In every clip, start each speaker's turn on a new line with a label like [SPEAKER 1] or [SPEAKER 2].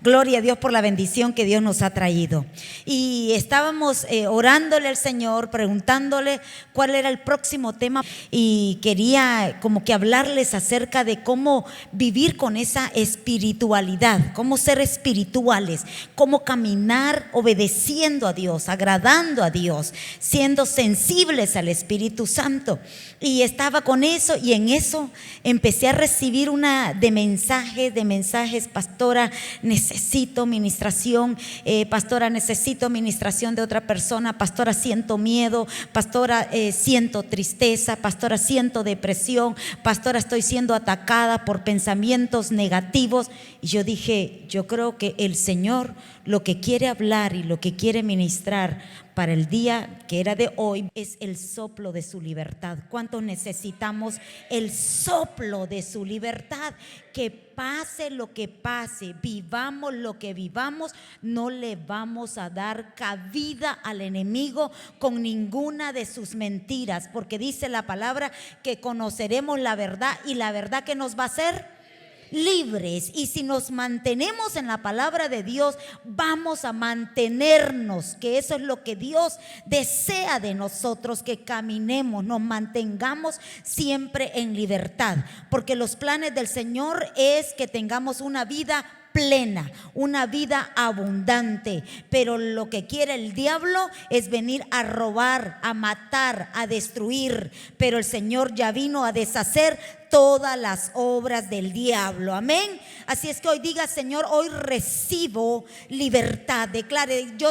[SPEAKER 1] Gloria a Dios por la bendición que Dios nos ha traído. Y estábamos orándole al Señor, preguntándole cuál era el próximo tema. Y quería como que hablarles acerca de cómo vivir con esa espiritualidad, cómo ser espirituales, cómo caminar obedeciendo a Dios, agradando a Dios, siendo sensibles al Espíritu Santo. Y estaba con eso, y en eso empecé a recibir una de mensajes, pastora, necesito ministración, pastora, necesito ministración de otra persona, pastora, siento miedo, pastora, siento tristeza, pastora, siento depresión, pastora, estoy siendo atacada por pensamientos negativos. Y yo dije, yo creo que el Señor lo que quiere hablar y lo que quiere ministrar para el día que era de hoy es el soplo de su libertad. ¿Cuántos necesitamos el soplo de su libertad? Que pase lo que pase, vivamos lo que vivamos, no le vamos a dar cabida al enemigo con ninguna de sus mentiras, porque dice la palabra que conoceremos la verdad, y la verdad que nos va a hacer libres. Y si nos mantenemos en la palabra de Dios, vamos a mantenernos, que eso es lo que Dios desea de nosotros, que caminemos, nos mantengamos siempre en libertad, porque los planes del Señor es que tengamos una vida plena, una vida abundante. Pero lo que quiere el diablo es venir a robar, a matar, a destruir. Pero el Señor ya vino a deshacer todas las obras del diablo. Amén. Así es que hoy diga: Señor, hoy recibo libertad. Declare: yo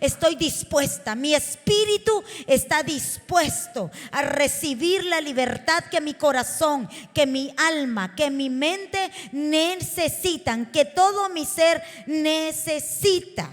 [SPEAKER 1] estoy dispuesta, mi espíritu está dispuesto a recibir la libertad que mi corazón, que mi alma, que mi mente necesitan, que todo mi ser necesita.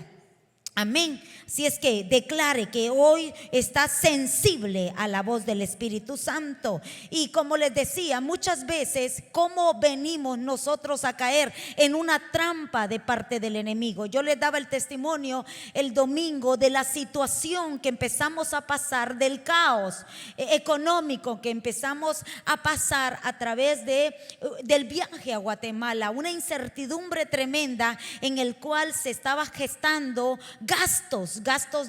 [SPEAKER 1] Amén. Así es que declare que hoy está sensible a la voz del Espíritu Santo. Y como les decía, muchas veces cómo venimos nosotros a caer en una trampa de parte del enemigo. Yo les daba el testimonio el domingo de la situación que empezamos a pasar, del caos económico que empezamos a pasar a través del viaje a Guatemala, una incertidumbre tremenda en el cual se estaba gestando gastos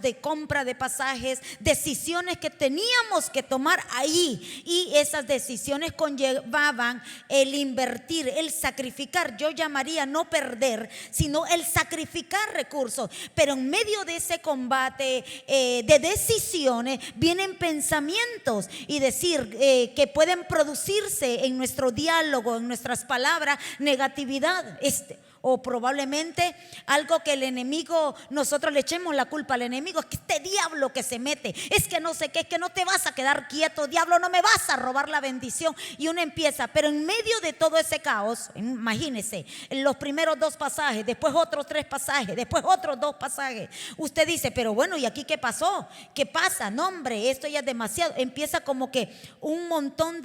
[SPEAKER 1] de compra de pasajes, decisiones que teníamos que tomar ahí, y esas decisiones conllevaban el invertir, el sacrificar. Yo llamaría no perder, sino el sacrificar recursos. Pero en medio de ese combate de decisiones vienen pensamientos y decir que pueden producirse en nuestro diálogo, en nuestras palabras, negatividad, o probablemente algo que el enemigo, nosotros le echemos la culpa al enemigo: es que este diablo que se mete, es que no sé qué, es que no te vas a quedar quieto, diablo, no me vas a robar la bendición. Y uno empieza, pero en medio de todo ese caos, imagínese, en los primeros 2 pasajes, después otros 3 pasajes, después otros 2 pasajes, usted dice, pero bueno, ¿y aquí qué pasó? ¿Qué pasa? No, hombre, esto ya es demasiado. Empieza como que un montón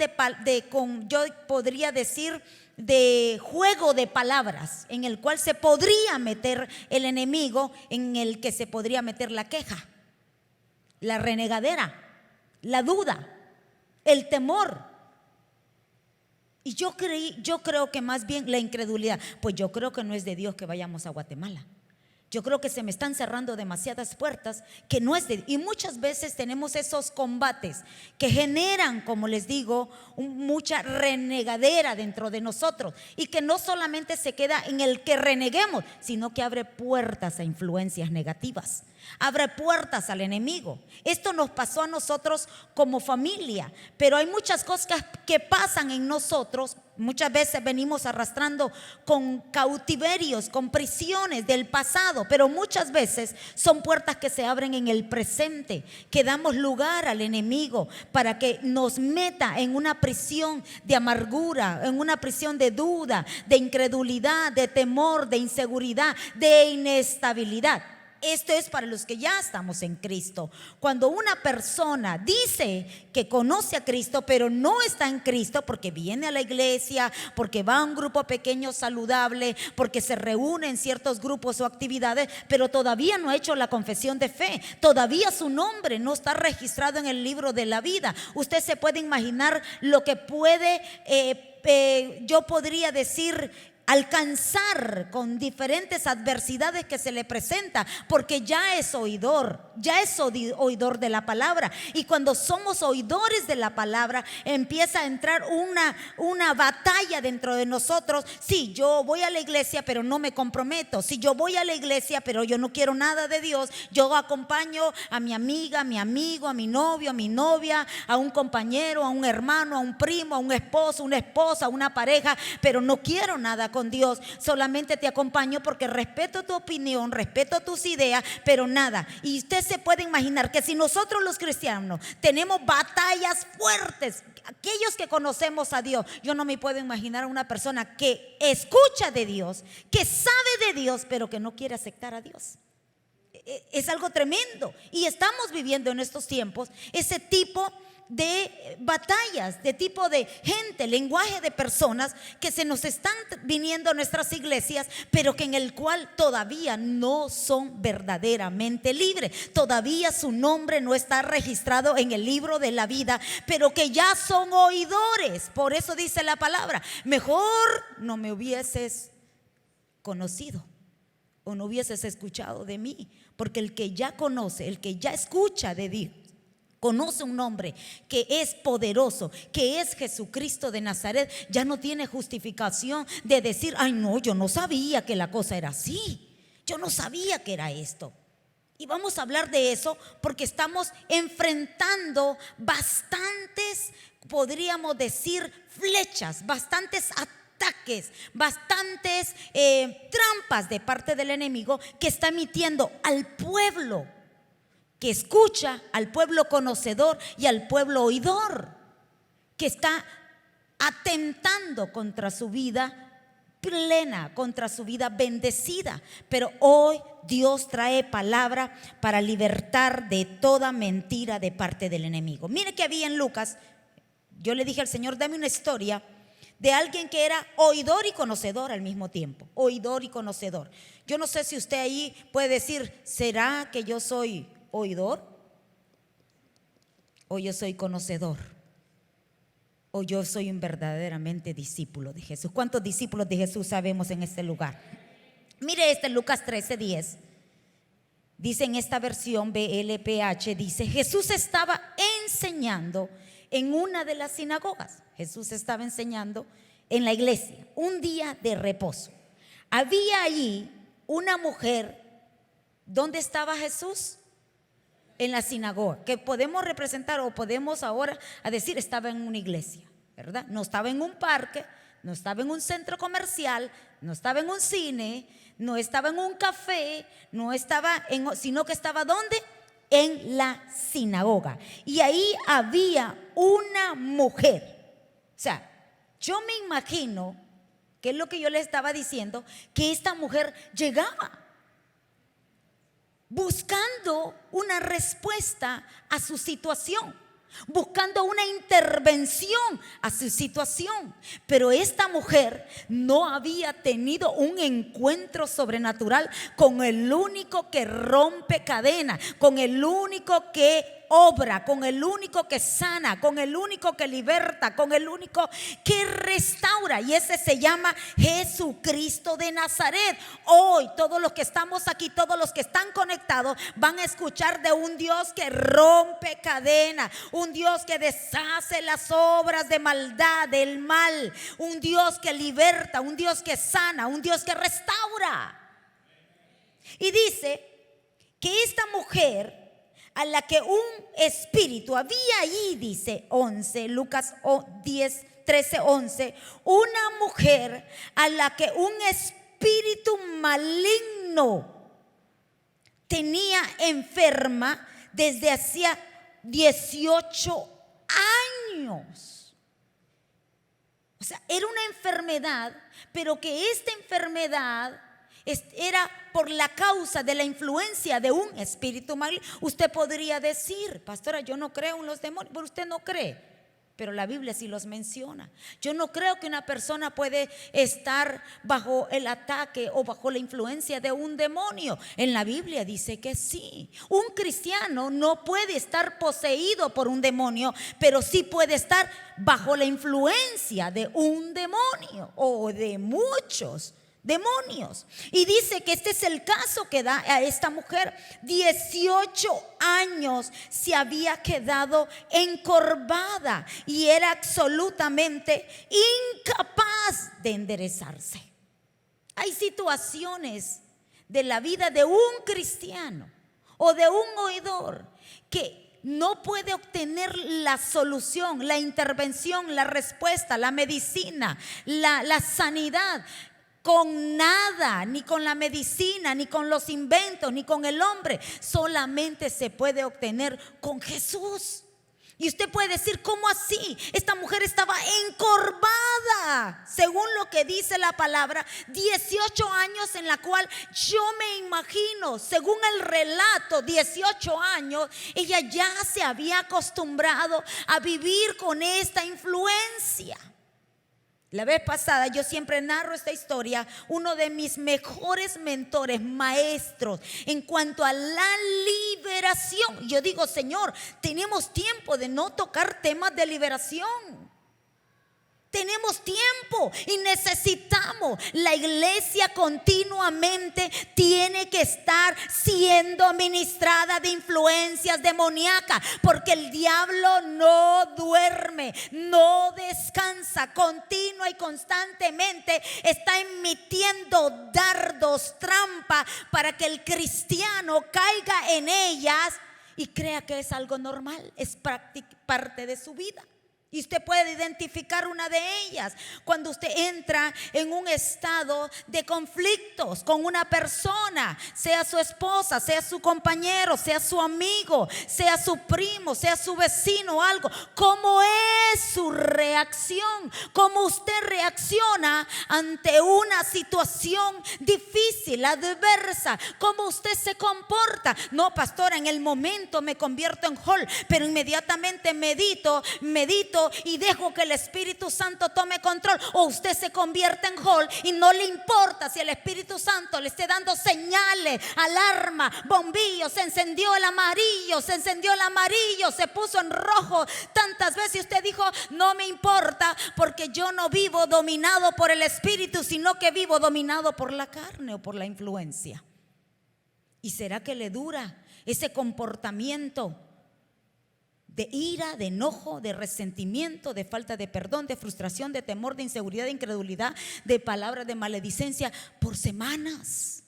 [SPEAKER 1] yo podría decir, de juego de palabras en el cual se podría meter el enemigo, en el que se podría meter la queja, la renegadera, la duda, el temor. Y yo creo que más bien la incredulidad. Pues yo creo que no es de Dios que vayamos a Guatemala. Yo creo que se me están cerrando demasiadas puertas que no es de Dios. Y muchas veces tenemos esos combates que generan, como les digo, mucha renegadera dentro de nosotros, y que no solamente se queda en el que reneguemos, sino que abre puertas a influencias negativas, abre puertas al enemigo. Esto nos pasó a nosotros como familia, pero hay muchas cosas que pasan en nosotros. Muchas veces venimos arrastrando con cautiverios, con prisiones del pasado, pero muchas veces son puertas que se abren en el presente, que damos lugar al enemigo para que nos meta en una prisión de amargura, en una prisión de duda, de incredulidad, de temor, de inseguridad, de inestabilidad. Esto es para los que ya estamos en Cristo. Cuando una persona dice que conoce a Cristo, pero no está en Cristo, porque viene a la iglesia, porque va a un grupo pequeño saludable, porque se reúne en ciertos grupos o actividades, pero todavía no ha hecho la confesión de fe, todavía su nombre no está registrado en el libro de la vida. Usted se puede imaginar lo que puede, yo podría decir, alcanzar con diferentes adversidades que se le presenta, porque ya es oidor de la palabra. Y cuando somos oidores de la palabra, empieza a entrar una batalla dentro de nosotros. Sí, yo voy a la iglesia, pero no me comprometo. Si yo voy a la iglesia, pero yo no quiero nada de Dios. Yo acompaño a mi amiga, a mi amigo, a mi novio, a mi novia, a un compañero, a un hermano, a un primo, a un esposo, una esposa, a una pareja, pero no quiero nada con Dios. Solamente te acompaño porque respeto tu opinión, respeto tus ideas, pero nada. Y usted se puede imaginar que si nosotros los cristianos tenemos batallas fuertes, aquellos que conocemos a Dios, yo no me puedo imaginar a una persona que escucha de Dios, que sabe de Dios, pero que no quiere aceptar a Dios. Es algo tremendo. Y estamos viviendo en estos tiempos ese tipo de batallas, de tipo de gente, lenguaje de personas que se nos están viniendo a nuestras iglesias, pero que en el cual todavía no son verdaderamente libres. Todavía su nombre no está registrado en el libro de la vida, pero que ya son oidores. Por eso dice la palabra: mejor no me hubieses conocido o no hubieses escuchado de mí, porque el que ya conoce, el que ya escucha de Dios, conoce un nombre que es poderoso, que es Jesucristo de Nazaret, ya no tiene justificación de decir: ay no, yo no sabía que la cosa era así, yo no sabía que era esto. Y vamos a hablar de eso porque estamos enfrentando bastantes, podríamos decir, flechas, bastantes ataques, bastantes trampas de parte del enemigo que está emitiendo al pueblo que escucha, al pueblo conocedor y al pueblo oidor, que está atentando contra su vida plena, contra su vida bendecida. Pero hoy Dios trae palabra para libertar de toda mentira de parte del enemigo. Mire que había en Lucas, yo le dije al Señor: dame una historia de alguien que era oidor y conocedor al mismo tiempo. Oidor y conocedor. Yo no sé si usted ahí puede decir: ¿será que yo soy oidor o yo soy conocedor, o yo soy un verdaderamente discípulo de Jesús? ¿Cuántos discípulos de Jesús sabemos en este lugar? Mire Lucas 13:10. Dice en esta versión BLPH, dice: Jesús estaba enseñando en una de las sinagogas. Jesús estaba enseñando en la iglesia, un día de reposo. Había allí una mujer. ¿Dónde estaba Jesús? En la sinagoga, que podemos representar o podemos ahora a decir estaba en una iglesia, ¿verdad? No estaba en un parque, no estaba en un centro comercial, no estaba en un cine, no estaba en un café, no estaba sino que estaba ¿dónde? En la sinagoga. Y ahí había una mujer. O sea, yo me imagino, que es lo que yo le estaba diciendo, que esta mujer llegaba buscando una respuesta a su situación, buscando una intervención a su situación. Pero esta mujer no había tenido un encuentro sobrenatural con el único que rompe cadenas, con el único que obra, con el único que sana, con el único que liberta, con el único que restaura, y ese se llama Jesucristo de Nazaret. Hoy todos los que estamos aquí, todos los que están conectados, van a escuchar de un Dios que rompe cadenas, un Dios que deshace las obras de maldad, del mal, un Dios que liberta, un Dios que sana, un Dios que restaura. Y dice que esta mujer a la que un espíritu había allí, dice 11, Lucas 13:11, una mujer a la que un espíritu maligno tenía enferma desde hacía 18 años. O sea, era una enfermedad, pero que esta enfermedad era por la causa de la influencia de un espíritu maligno. Usted podría decir: pastora, yo no creo en los demonios, pero usted no cree. pero la Biblia sí los menciona. Yo no creo que una persona puede estar bajo el ataque o bajo la influencia de un demonio. En la Biblia dice que sí. Un cristiano no puede estar poseído por un demonio, pero sí puede estar bajo la influencia de un demonio o de muchos demonios. Y dice que este es el caso que da a esta mujer. 18 años se había quedado encorvada y era absolutamente incapaz de enderezarse. Hay situaciones de la vida de un cristiano o de un oidor que no puede obtener la solución, la intervención, la respuesta, la medicina, la sanidad con nada, ni con la medicina, ni con los inventos, ni con el hombre. Solamente se puede obtener con Jesús. Y usted puede decir, ¿cómo así? Esta mujer estaba encorvada, según lo que dice la palabra, 18 años en la cual yo me imagino, según el relato, 18 años, ella ya se había acostumbrado a vivir con esta influencia. La vez pasada yo siempre narro esta historia. Uno de mis mejores mentores, maestros en cuanto a la liberación. Yo digo, Señor, tenemos tiempo de no tocar temas de liberación. Tenemos tiempo y necesitamos. La iglesia continuamente tiene que estar siendo ministrada de influencias demoníacas, porque el diablo no duerme, no descansa, continua y constantemente está emitiendo dardos, trampas, para que el cristiano caiga en ellas y crea que es algo normal, es parte de su vida. Y usted puede identificar una de ellas cuando usted entra en un estado de conflictos con una persona, sea su esposa, sea su compañero, sea su amigo, sea su primo, sea su vecino o algo. ¿Cómo es su reacción? ¿Cómo usted reacciona ante una situación difícil, adversa? ¿Cómo usted se comporta? No, pastora, en el momento me convierto en Hulk, pero inmediatamente medito y dejo que el Espíritu Santo tome control. O usted se convierte en Hulk y no le importa si el Espíritu Santo le esté dando señales, alarma, bombillos. Se encendió el amarillo, se puso en rojo tantas veces. Usted dijo, no me importa, porque yo no vivo dominado por el Espíritu, sino que vivo dominado por la carne o por la influencia. ¿Y será que le dura ese comportamiento de ira, de enojo, de resentimiento, de falta de perdón, de frustración, de temor, de inseguridad, de incredulidad, de palabras de maledicencia por semanas?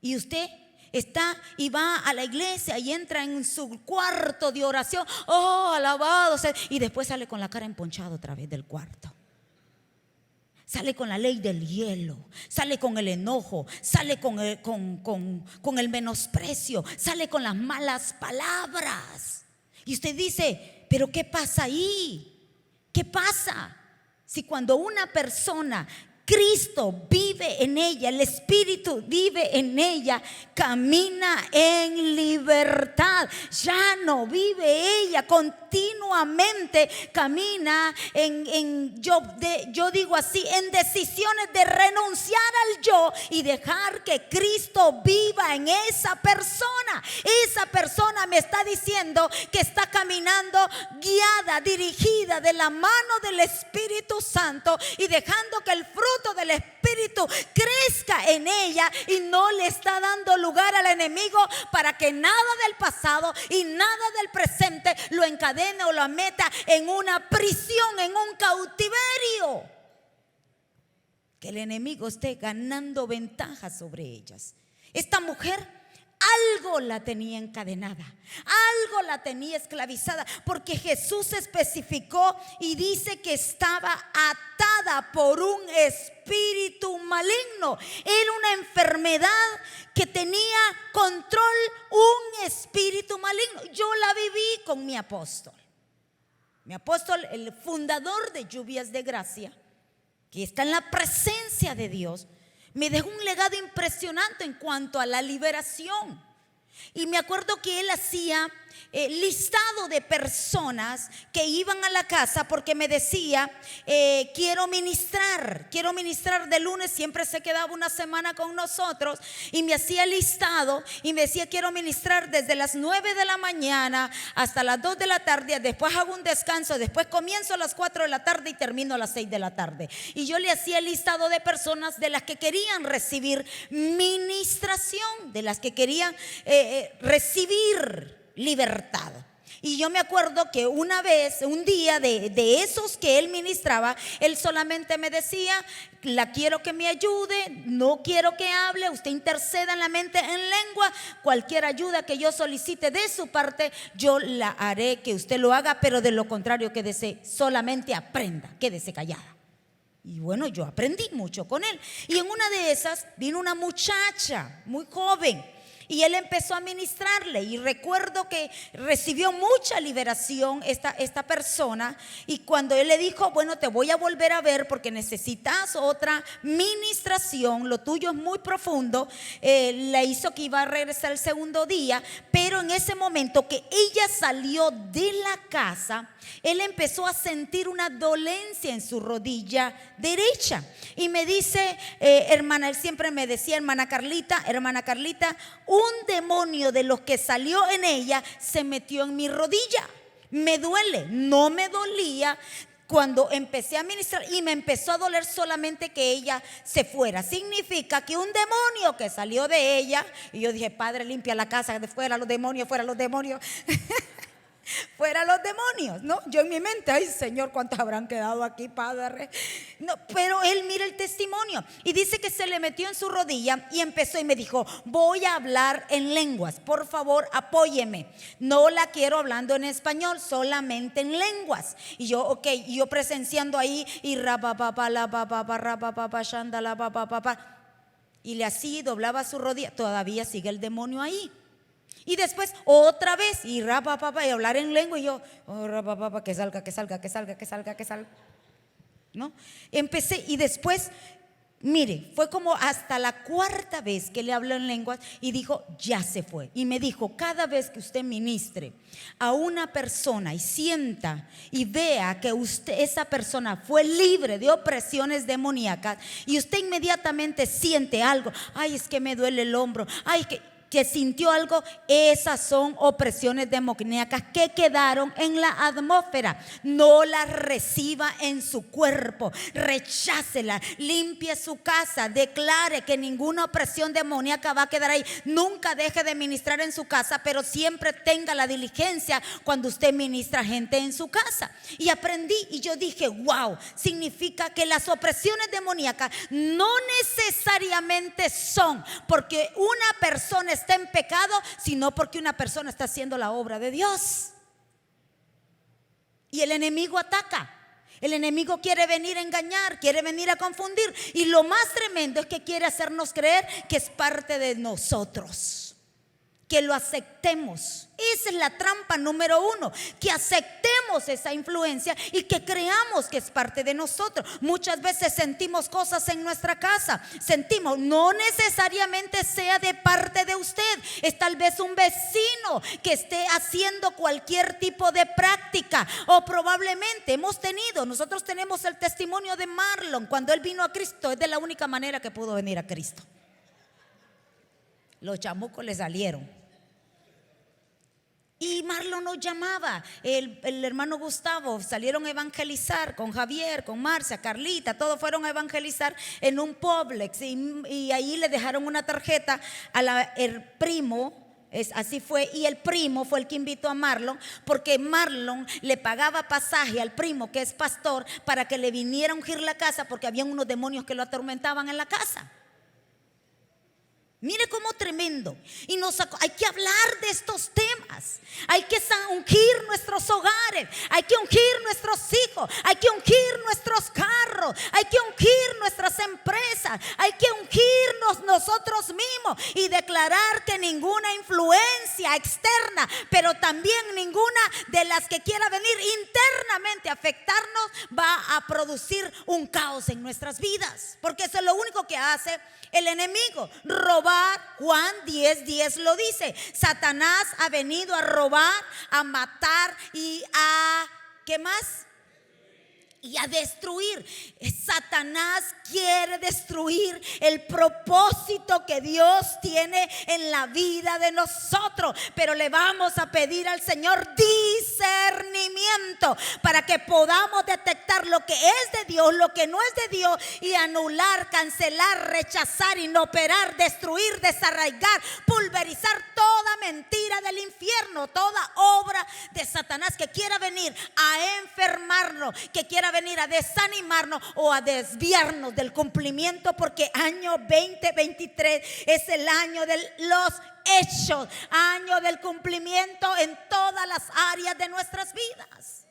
[SPEAKER 1] Y usted está y va a la iglesia y entra en su cuarto de oración, oh, alabado sea, y después sale con la cara emponchada otra vez del cuarto. Sale con la ley del hielo, sale con el enojo, sale con el menosprecio, sale con las malas palabras. Y usted dice, pero ¿qué pasa ahí? ¿Qué pasa? Si cuando una persona, Cristo vive en ella, el Espíritu vive en ella, camina en libertad. Ya no vive ella, continuamente camina yo digo así, en decisiones de renunciar al yo y dejar que Cristo viva en esa persona. Esa persona me está diciendo que está caminando guiada, dirigida de la mano del Espíritu Santo y dejando que el fruto del Espíritu crezca en ella y no le está dando lugar al enemigo para que nada del pasado y nada del presente lo encadene o lo meta en una prisión, en un cautiverio. Que el enemigo esté ganando ventaja sobre ellas. Esta mujer algo la tenía encadenada, algo la tenía esclavizada, porque Jesús especificó y dice que estaba atada por un espíritu maligno. Era una enfermedad que tenía control, un espíritu maligno. Yo la viví con mi apóstol. Mi apóstol, el fundador de Lluvias de Gracia, que está en la presencia de Dios, me dejó un legado impresionante en cuanto a la liberación. Y me acuerdo que él hacía listado de personas que iban a la casa porque me decía, quiero ministrar de lunes. Siempre se quedaba una semana con nosotros y me hacía listado y me decía, quiero ministrar desde las 9 de la mañana hasta las 2 de la tarde, después hago un descanso, después comienzo a las 4 de la tarde y termino a las 6 de la tarde. Y yo le hacía el listado de personas de las que querían recibir ministración, de las que querían recibir libertad. Y yo me acuerdo que una vez, un día de esos que él ministraba, él solamente me decía, la quiero que me ayude, no quiero que hable, usted interceda en la mente en lengua, cualquier ayuda que yo solicite de su parte, yo la haré que usted lo haga, pero de lo contrario quédese, solamente aprenda, quédese callada. Y bueno, yo aprendí mucho con él. Y en una de esas vino una muchacha muy joven y él empezó a ministrarle, y recuerdo que recibió mucha liberación esta persona. Y cuando él le dijo, bueno, te voy a volver a ver porque necesitas otra ministración, lo tuyo es muy profundo, le hizo que iba a regresar el segundo día. Pero en ese momento que ella salió de la casa, él empezó a sentir una dolencia en su rodilla derecha. Y me dice, hermana, él siempre me decía, hermana Carlita, un demonio de los que salió en ella se metió en mi rodilla. Me duele, no me dolía cuando empecé a ministrar, y me empezó a doler solamente que ella se fuera. Significa que un demonio que salió de ella, y yo dije, Padre, limpia la casa, de fuera los demonios, fuera los demonios. Fuera los demonios, ¿no? Yo en mi mente, ay Señor, ¿cuántos habrán quedado aquí, Padre? No, pero él mira el testimonio y dice que se le metió en su rodilla y empezó y me dijo, voy a hablar en lenguas, por favor apóyeme. No la quiero hablando en español, solamente en lenguas. Y yo, ok, y yo presenciando ahí, y y le así doblaba su rodilla, todavía sigue el demonio ahí. Y después otra vez y y hablar en lengua, y yo, que salga, ¿no? Empecé, y después, mire, fue como hasta la cuarta vez que le habló en lenguas y dijo, ya se fue. Y me dijo, cada vez que usted ministre a una persona y sienta y vea que usted, esa persona fue libre de opresiones demoníacas, y usted inmediatamente siente algo, ay, es que me duele el hombro, ay, que sintió algo, esas son opresiones demoníacas que quedaron en la atmósfera. No las reciba en su cuerpo, rechácela, limpie su casa, declare que ninguna opresión demoníaca va a quedar ahí. Nunca deje de ministrar en su casa, pero siempre tenga la diligencia cuando usted ministra gente en su casa. Y aprendí, y yo dije, wow, significa que las opresiones demoníacas no necesariamente son porque una persona está en pecado, sino porque una persona está haciendo la obra de Dios. Y el enemigo ataca. El enemigo quiere venir a engañar, quiere venir a confundir, y lo más tremendo es que quiere hacernos creer que es parte de nosotros, que lo aceptemos. Esa es la trampa número uno, que aceptemos esa influencia y que creamos que es parte de nosotros. Muchas veces sentimos cosas en nuestra casa, sentimos, no necesariamente sea de parte de usted, es tal vez un vecino que esté haciendo cualquier tipo de práctica, o probablemente nosotros tenemos el testimonio de Marlon. Cuando él vino a Cristo, es de la única manera que pudo venir a Cristo. Los chamucos le salieron. Y Marlon nos llamaba, el hermano Gustavo, salieron a evangelizar con Javier, con Marcia, Carlita, todos fueron a evangelizar en un Publix, y ahí le dejaron una tarjeta el primo. Así fue, y el primo fue el que invitó a Marlon, porque Marlon le pagaba pasaje al primo, que es pastor, para que le viniera a ungir la casa, porque había unos demonios que lo atormentaban en la casa. Mire cómo tremendo. Y hay que hablar de estos temas. Hay que ungir nuestros hogares, hay que ungir nuestros hijos, hay que ungir nuestros carros, hay que ungir nuestras empresas, hay que ungirnos nosotros mismos y declarar que ninguna influencia externa, pero también ninguna de las que quiera venir internamente a afectarnos, va a producir un caos en nuestras vidas, porque eso es lo único que hace el enemigo: robar robar. Juan 10:10 lo dice. Satanás ha venido a robar, a matar y a, ¿qué más? Y a destruir. Satanás quiere destruir el propósito que Dios tiene en la vida de nosotros. Pero le vamos a pedir al Señor discernimiento para que podamos detectar lo que es de Dios, lo que no es de Dios, y anular, cancelar, rechazar, inoperar, destruir, desarraigar, pulverizar toda mentira del infierno, toda obra de Satanás que quiera venir a enfermarnos, que quiera venir a desanimarnos o a desviarnos del cumplimiento, porque año 2023 es el año de los hechos, año del cumplimiento en todas las áreas de nuestras vidas.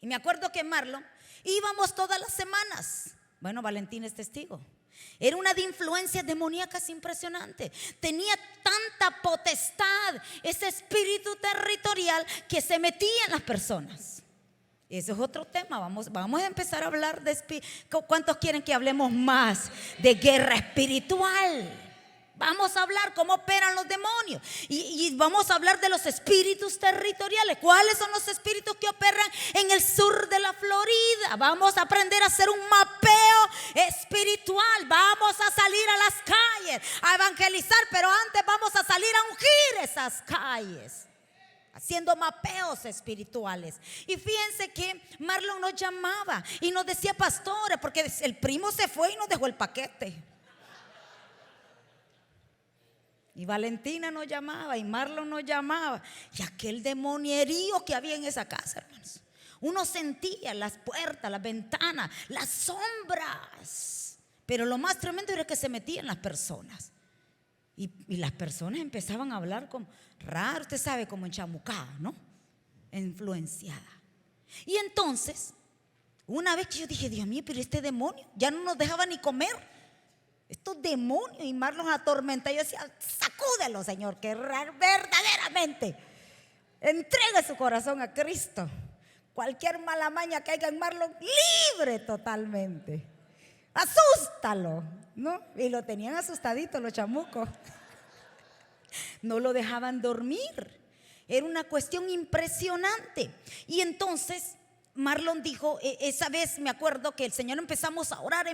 [SPEAKER 1] Y me acuerdo que Marlon íbamos todas las semanas. Bueno, Valentín es testigo. Era una de influencias demoníacas impresionante. Tenía tanta potestad ese espíritu territorial que se metía en las personas. Eso es otro tema. Vamos a empezar a hablar de ¿cuántos quieren que hablemos más de guerra espiritual? Vamos a hablar cómo operan los demonios y vamos a hablar de los espíritus territoriales. ¿Cuáles son los espíritus que operan en el sur de la Florida? Vamos a aprender a hacer un mapeo espiritual. Vamos a salir a las calles a evangelizar, pero antes vamos a salir a ungir esas calles, haciendo mapeos espirituales. Y fíjense que Marlon nos llamaba y nos decía: pastora, porque el primo se fue y nos dejó el paquete. Y Valentina nos llamaba y Marlon nos llamaba. Y aquel demonierío que había en esa casa, hermanos. Uno sentía las puertas, las ventanas, las sombras. Pero lo más tremendo era que se metían las personas. Y las personas empezaban a hablar como raro, usted sabe, como enchamucada, ¿no? Influenciada. Y entonces, una vez que yo dije: Dios mío, pero este demonio ya no nos dejaba ni comer. Estos demonios, y Marlon atormenta. Yo decía: sacúdelo, Señor, que verdaderamente entregue su corazón a Cristo. Cualquier mala maña que haya en Marlon, libre totalmente. Asústalo, ¿no? Y lo tenían asustadito los chamucos. No lo dejaban dormir. Era una cuestión impresionante. Y entonces Marlon dijo, esa vez me acuerdo que el Señor empezamos a orar,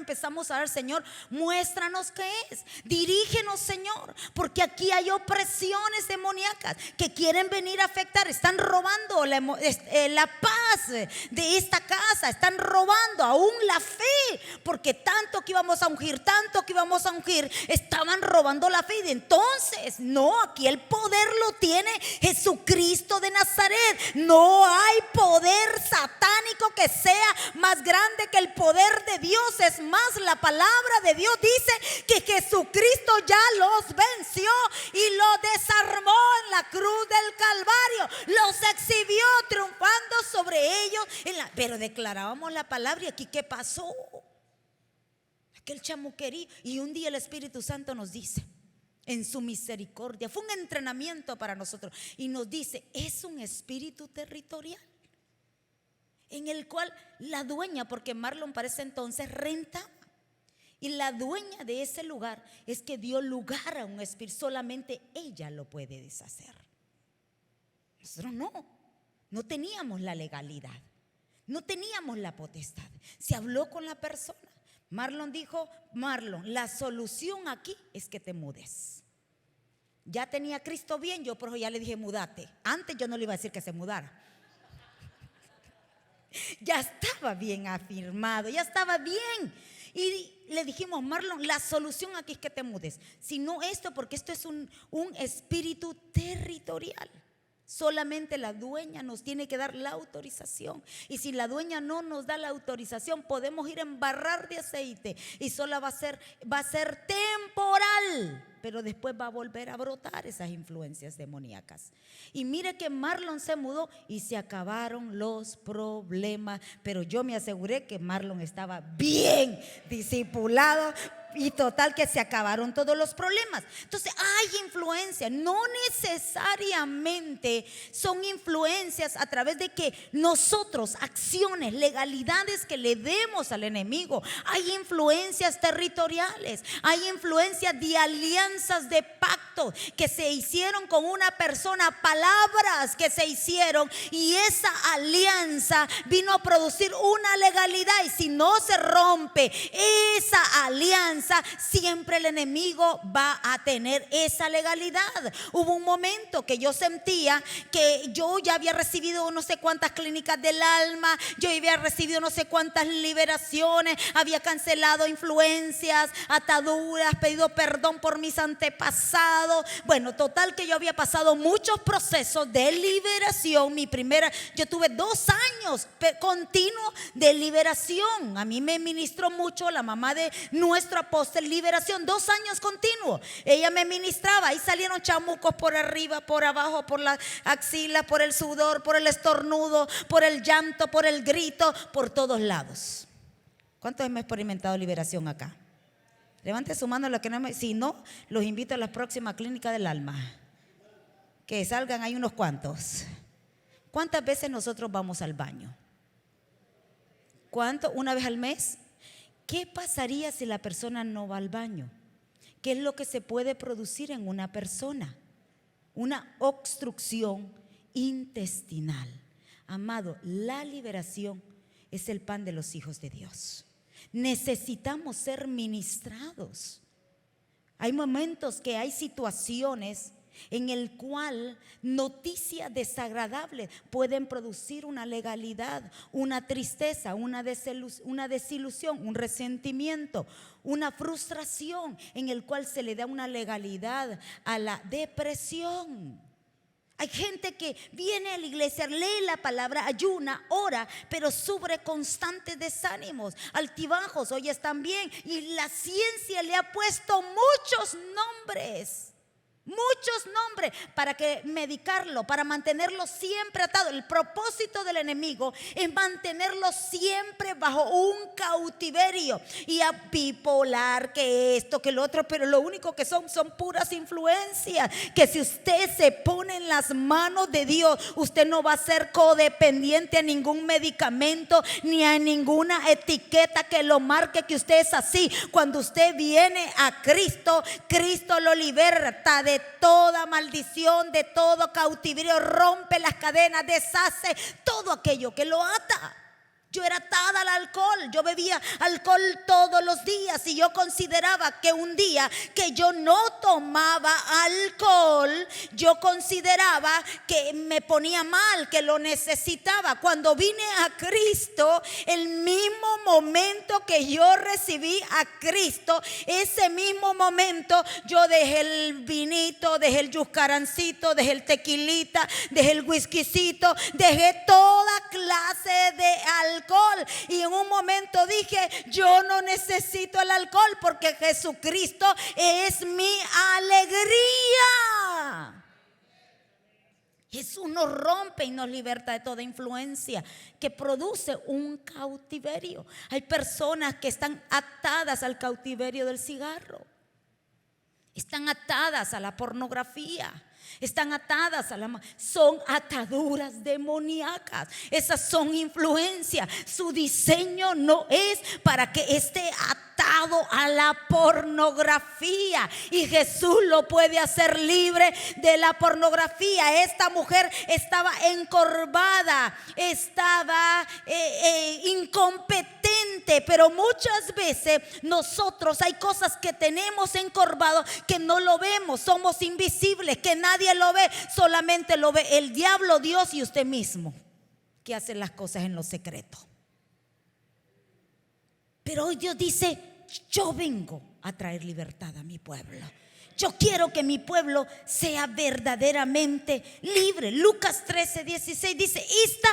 [SPEAKER 1] Señor, muéstranos qué es, dirígenos, Señor, porque aquí hay opresiones demoníacas que quieren venir a afectar, están robando la paz de esta casa, están robando aún la fe, porque tanto que íbamos a ungir, estaban robando la fe. Y entonces, no, aquí el poder lo tiene Jesucristo de Nazaret. No hay poder satánico que sea más grande que el poder de Dios. Es más, la palabra de Dios dice que Jesucristo ya los venció y los desarmó en la cruz del Calvario, los exhibió triunfando sobre ellos pero declarábamos la palabra. Y aquí, ¿qué pasó? Aquel chamuquerí. Y un día el Espíritu Santo nos dice, en su misericordia, fue un entrenamiento para nosotros, y nos dice: es un espíritu territorial en el cual la dueña, porque Marlon para ese entonces rentaba, y la dueña de ese lugar es que dio lugar a un espíritu. Solamente ella lo puede deshacer. Nosotros no teníamos la legalidad, no teníamos la potestad. Se habló con la persona. Marlon dijo: Marlon, la solución aquí es que te mudes. Ya tenía a Cristo bien, yo por eso ya le dije: mudate. Antes yo no le iba a decir que se mudara. Ya estaba bien afirmado, ya estaba bien. Y le dijimos: Marlon, la solución aquí es que te mudes. Si no esto, porque esto es un espíritu territorial. Solamente la dueña nos tiene que dar la autorización. Y si la dueña no nos da la autorización, podemos ir a embarrar de aceite y solo va a ser temporal, pero después va a volver a brotar esas influencias demoníacas. Y mire que Marlon se mudó y se acabaron los problemas. Pero yo me aseguré que Marlon estaba bien discipulado Y total que se acabaron todos los problemas. Entonces hay influencia, no necesariamente son influencias a través de que nosotros, acciones, legalidades que le demos al enemigo. Hay influencias territoriales, hay influencias de alianzas, de pactos que se hicieron con una persona, palabras que se hicieron, y esa alianza vino a producir una legalidad. Y si no se rompe esa alianza, siempre el enemigo va a tener esa legalidad. Hubo un momento que yo sentía que yo ya había recibido no sé cuántas clínicas del alma, yo había recibido no sé cuántas liberaciones, había cancelado influencias, ataduras, pedido perdón por mis antepasados. Bueno, total que yo había pasado muchos procesos de liberación. Yo tuve 2 años continuos de liberación. A mí me ministró mucho la mamá de nuestro apóstol, liberación, 2 años continuos. Ella me ministraba, ahí salieron chamucos por arriba, por abajo, por la axila, por el sudor, por el estornudo, por el llanto, por el grito, por todos lados. ¿Cuántos hemos experimentado liberación acá? Levante su mano los que no. Si no, los invito a la próxima clínica del alma. Que salgan ahí unos cuantos. ¿Cuántas veces nosotros vamos al baño? ¿Cuánto? ¿Una vez al mes? ¿Qué pasaría si la persona no va al baño? ¿Qué es lo que se puede producir en una persona? Una obstrucción intestinal. Amado, la liberación es el pan de los hijos de Dios. Necesitamos ser ministrados. Hay momentos que hay situaciones en el cual noticias desagradables pueden producir una legalidad, una tristeza, una desilusión, un resentimiento, una frustración, en el cual se le da una legalidad a la depresión. Hay gente que viene a la iglesia, lee la palabra, ayuna, ora, pero sufre constantes desánimos, altibajos. Hoy están bien y la ciencia le ha puesto muchos nombres para que medicarlo, para mantenerlo siempre atado. El propósito del enemigo es mantenerlo siempre bajo un cautiverio, y a bipolar, que esto, que lo otro, pero lo único que son puras influencias, que si usted se pone en las manos de Dios, usted no va a ser codependiente a ningún medicamento ni a ninguna etiqueta que lo marque que usted es así. Cuando usted viene a Cristo, Cristo lo liberta de toda maldición, de todo cautiverio, rompe las cadenas, deshace todo aquello que lo ata. Yo era atada al alcohol, yo bebía alcohol todos los días, y yo consideraba que un día que yo no tomaba alcohol, yo consideraba que me ponía mal, que lo necesitaba. Cuando vine a Cristo, el mismo momento que yo recibí a Cristo, ese mismo momento yo dejé el vinito, dejé el yuscarancito, dejé el tequilita, dejé el whiskycito, dejé toda clase de alcohol. Y en un momento dije: yo no necesito el alcohol, porque Jesucristo es mi alegría. Jesús nos rompe y nos liberta de toda influencia que produce un cautiverio. Hay personas que están atadas al cautiverio del cigarro, están atadas a la pornografía, están atadas son ataduras demoníacas. Esas son influencias. Su diseño no es para que esté atado a la pornografía, y Jesús lo puede hacer libre de la pornografía. Esta mujer estaba encorvada, estaba incompetente, pero muchas veces nosotros hay cosas que tenemos encorvado que no lo vemos, somos invisibles, que nadie lo ve, solamente lo ve el diablo, Dios y usted mismo, que hacen las cosas en lo secreto. Pero hoy Dios dice: yo vengo a traer libertad a mi pueblo. Yo quiero que mi pueblo sea verdaderamente libre. Lucas 13:16 dice: esta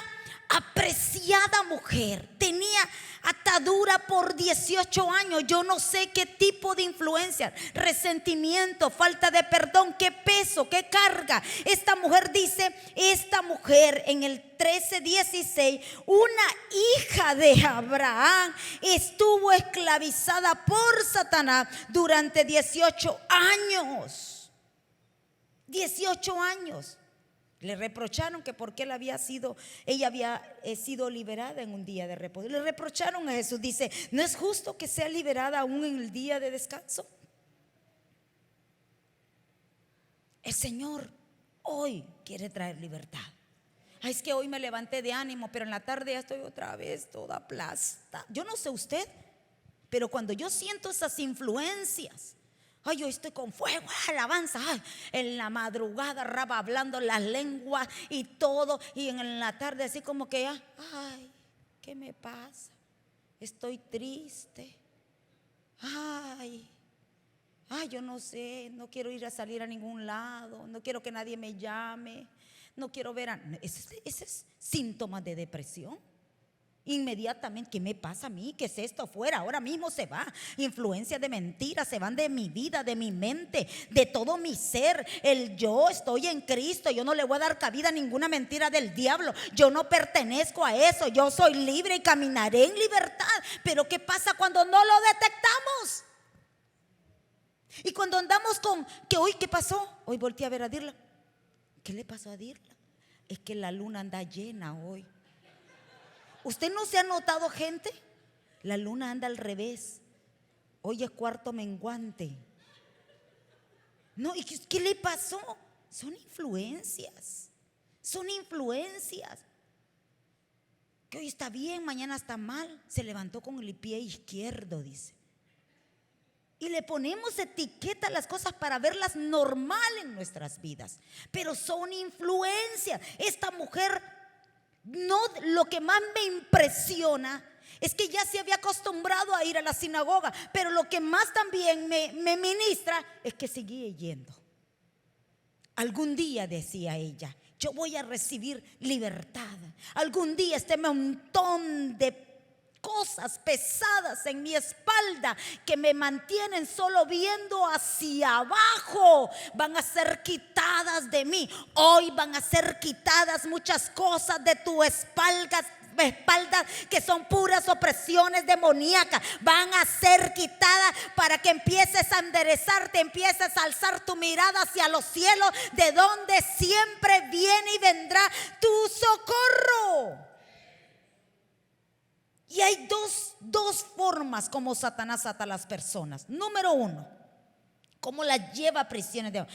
[SPEAKER 1] apreciada mujer, tenía atadura por 18 años. Yo no sé qué tipo de influencia, resentimiento, falta de perdón, qué peso, qué carga. Esta mujer dice, esta mujer en el 13:16, una hija de Abraham, estuvo esclavizada por Satanás durante 18 años. 18 años. Le reprocharon que porque ella había sido liberada en un día de reposo. Le reprocharon a Jesús. Dice, ¿no es justo que sea liberada aún en el día de descanso? El Señor hoy quiere traer libertad. Ay, es que hoy me levanté de ánimo, pero en la tarde ya estoy otra vez toda aplastada. Yo no sé usted, pero cuando yo siento esas influencias, ay, yo estoy con fuego, alabanza, ay, en la madrugada raba hablando las lenguas y todo, y en la tarde así como que ya, ay, ¿qué me pasa? Estoy triste. Ay, yo no sé, no quiero ir a salir a ningún lado, no quiero que nadie me llame, no quiero ver a... Ese es síntoma de depresión. Inmediatamente, ¿qué me pasa a mí? ¿Qué es esto? Fuera, ahora mismo se va. Influencias de mentiras se van de mi vida, de mi mente, de todo mi ser. Yo estoy en Cristo, yo no le voy a dar cabida a ninguna mentira del diablo. Yo no pertenezco a eso, yo soy libre y caminaré en libertad. Pero ¿qué pasa cuando no lo detectamos? Y cuando andamos con que hoy, ¿qué pasó? Hoy volteé a ver a Dirla. ¿Qué le pasó a Dirla? Es que la luna anda llena hoy. ¿Usted no se ha notado, gente? La luna anda al revés. Hoy es cuarto menguante. No, ¿y qué le pasó? Son influencias. Son influencias. Que hoy está bien, mañana está mal. Se levantó con el pie izquierdo, dice. Y le ponemos etiqueta a las cosas para verlas normal en nuestras vidas. Pero son influencias. Esta mujer, no, lo que más me impresiona es que ya se había acostumbrado a ir a la sinagoga. Pero lo que más también me ministra es que seguía yendo. Algún día, decía ella, yo voy a recibir libertad. Algún día este montón de cosas pesadas en mi espalda que me mantienen solo viendo hacia abajo van a ser quitadas de mí. Hoy van a ser quitadas muchas cosas de tu espalda que son puras opresiones demoníacas. Van a ser quitadas para que empieces a enderezarte, empieces a alzar tu mirada hacia los cielos, de donde siempre viene y vendrá tu socorro. Y hay dos formas como Satanás ata a las personas. Número uno, cómo las lleva a prisiones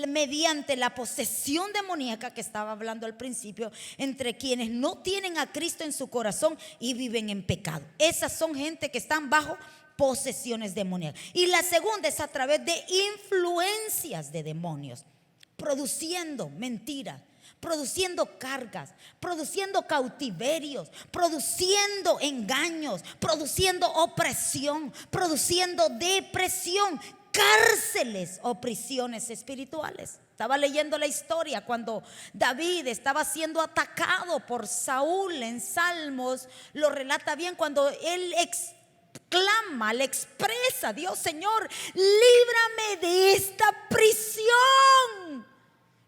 [SPEAKER 1] mediante la posesión demoníaca que estaba hablando al principio, entre quienes no tienen a Cristo en su corazón y viven en pecado. Esas son gente que están bajo posesiones demoníacas. Y la segunda es a través de influencias de demonios, produciendo mentiras, produciendo cargas, produciendo cautiverios, produciendo engaños, produciendo opresión, produciendo depresión, cárceles o prisiones espirituales. Estaba leyendo la historia cuando David estaba siendo atacado por Saúl en Salmos. Lo relata bien cuando él exclama, le expresa: Dios, Señor, líbrame de esta prisión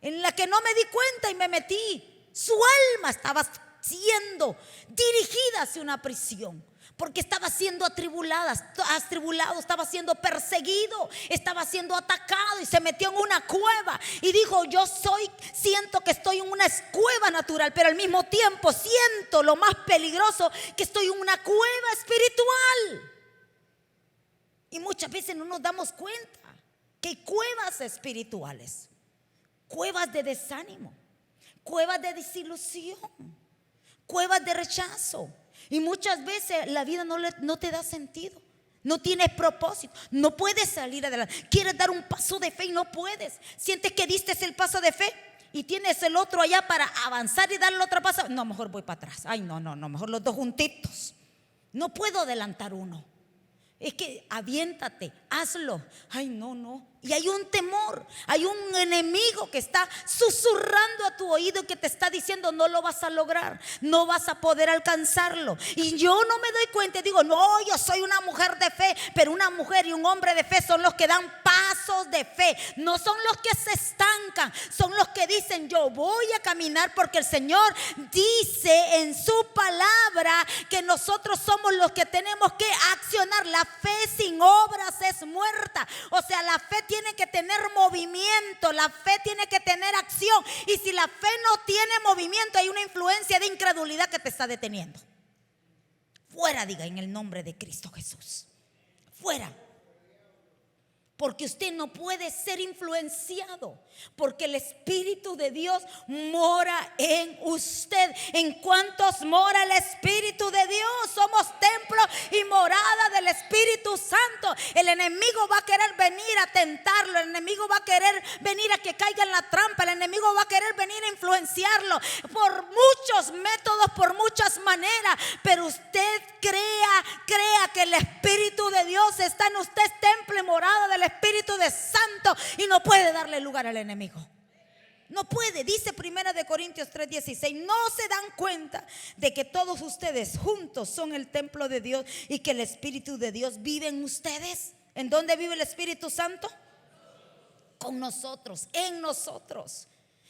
[SPEAKER 1] en la que no me di cuenta y me metí. Su alma estaba siendo dirigida hacia una prisión, porque estaba siendo atribulado, estaba siendo perseguido, estaba siendo atacado y se metió en una cueva y dijo: siento que estoy en una cueva natural, pero al mismo tiempo siento lo más peligroso, que estoy en una cueva espiritual. Y muchas veces no nos damos cuenta que hay cuevas espirituales, cuevas de desánimo, cuevas de desilusión, cuevas de rechazo. Y muchas veces la vida no te da sentido, no tienes propósito, no puedes salir adelante. Quieres dar un paso de fe y no puedes. Sientes que diste el paso de fe y tienes el otro allá para avanzar y dar el otro paso. No, mejor voy para atrás. Ay, no, mejor los dos juntitos. No puedo adelantar uno. Es que aviéntate, hazlo. Ay, no, Y hay un temor, hay un enemigo que está susurrando a tu oído, que te está diciendo: no lo vas a lograr, no vas a poder alcanzarlo. Y yo no me doy cuenta, digo: no, yo soy una mujer de fe. Pero una mujer y un hombre de fe son los que dan pasos de fe, no son los que se estancan, son los que dicen: yo voy a caminar, porque el Señor dice en su palabra que nosotros somos los que tenemos que accionar. La fe sin obras es muerta. O sea, la fe tiene que tener movimiento, la fe tiene que tener acción. Y si la fe no tiene movimiento, hay una influencia de incredulidad que te está deteniendo. Fuera, diga, en el nombre de Cristo Jesús. Fuera. Porque usted no puede ser influenciado, porque el Espíritu de Dios mora en usted. ¿En cuántos mora el Espíritu de Dios? Somos templo y morada del Espíritu Santo. El enemigo va a querer venir a tentarlo, el enemigo va a querer venir a que caiga en la trampa, el enemigo va a querer venir a influenciarlo por muchos métodos, por muchas maneras. Pero usted crea que el Espíritu de Dios está en usted, es templo y morada del Espíritu de Santo, y no puede darle lugar al enemigo. No puede. Dice 1 Corintios 3:16: ¿no se dan cuenta de que todos ustedes juntos son el templo de Dios y que el Espíritu de Dios vive en ustedes? ¿En dónde vive el Espíritu Santo? Con nosotros, en nosotros.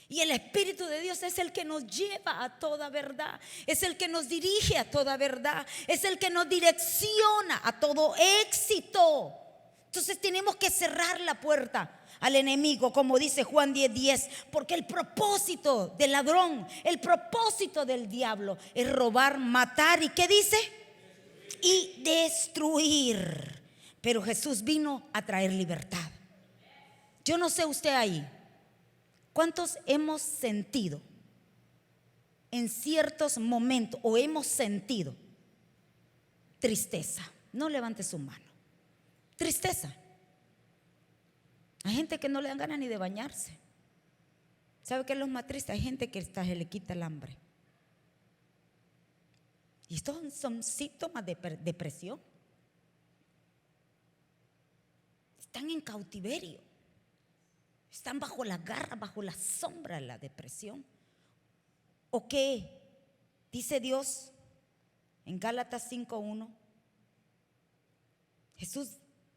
[SPEAKER 1] Y el Espíritu de Dios es el que nos lleva a toda verdad, es el que nos dirige a toda verdad, es el que nos direcciona a todo éxito. Entonces tenemos que cerrar la puerta al enemigo, como dice Juan 10:10, porque el propósito del ladrón, el propósito del diablo es robar, matar y ¿qué dice? Y destruir. Pero Jesús vino a traer libertad. Yo no sé usted ahí, ¿cuántos hemos sentido en ciertos momentos o hemos sentido tristeza? No levante su mano. Tristeza. Hay gente que no le dan ganas ni de bañarse. ¿Sabe qué es lo más triste? Hay gente que hasta se le quita el hambre. Y estos son síntomas de depresión. Están en cautiverio. Están bajo la garra, bajo la sombra de la depresión. ¿O qué? Dice Dios en Gálatas 5:1. Jesús,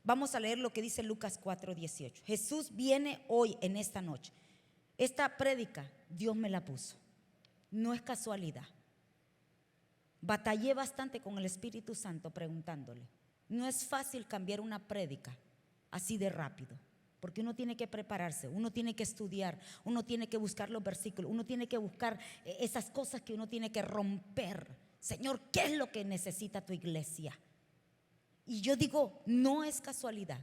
[SPEAKER 1] vamos a leer lo que dice Lucas 4:18. Jesús viene hoy, en esta noche. Esta prédica Dios me la puso, no es casualidad. Batallé bastante con el Espíritu Santo preguntándole. No es fácil cambiar una prédica así de rápido, porque uno tiene que prepararse, uno tiene que estudiar, uno tiene que buscar los versículos, uno tiene que buscar esas cosas que uno tiene que romper. Señor, ¿qué es lo que necesita tu iglesia? Y yo digo, no es casualidad,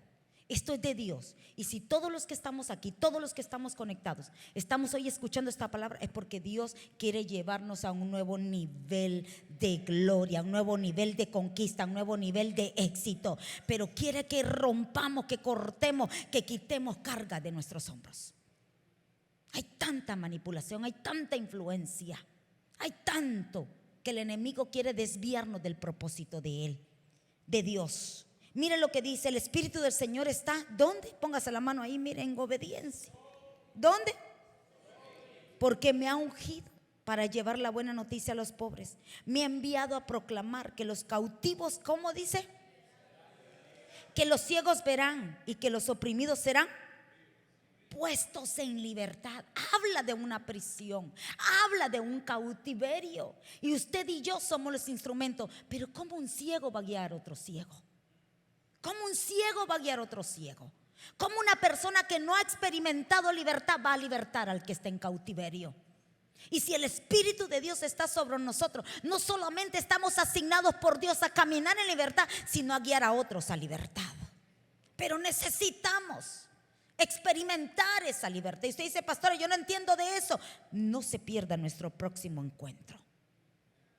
[SPEAKER 1] esto es de Dios. Y si todos los que estamos aquí, todos los que estamos conectados, estamos hoy escuchando esta palabra, es porque Dios quiere llevarnos a un nuevo nivel de gloria, un nuevo nivel de conquista, un nuevo nivel de éxito. Pero quiere que rompamos, que cortemos, que quitemos carga de nuestros hombros. Hay tanta manipulación, hay tanta influencia, hay tanto que el enemigo quiere desviarnos del propósito de Él, de Dios. Mire lo que dice: el Espíritu del Señor está, ¿dónde? Póngase la mano ahí, mire, en obediencia. ¿Dónde? Porque me ha ungido para llevar la buena noticia a los pobres. Me ha enviado a proclamar que los cautivos, ¿cómo dice? Que los ciegos verán y que los oprimidos serán puestos en libertad. Habla de una prisión, habla de un cautiverio. Y usted y yo somos los instrumentos. Pero ¿cómo un ciego va a guiar a otro ciego? ¿Cómo un ciego va a guiar a otro ciego? ¿Cómo una persona que no ha experimentado libertad va a libertar al que está en cautiverio? Y si el Espíritu de Dios está sobre nosotros, no solamente estamos asignados por Dios a caminar en libertad, sino a guiar a otros a libertad. Pero necesitamos experimentar esa libertad. Y usted dice: pastora, yo no entiendo de eso. No se pierda nuestro próximo encuentro.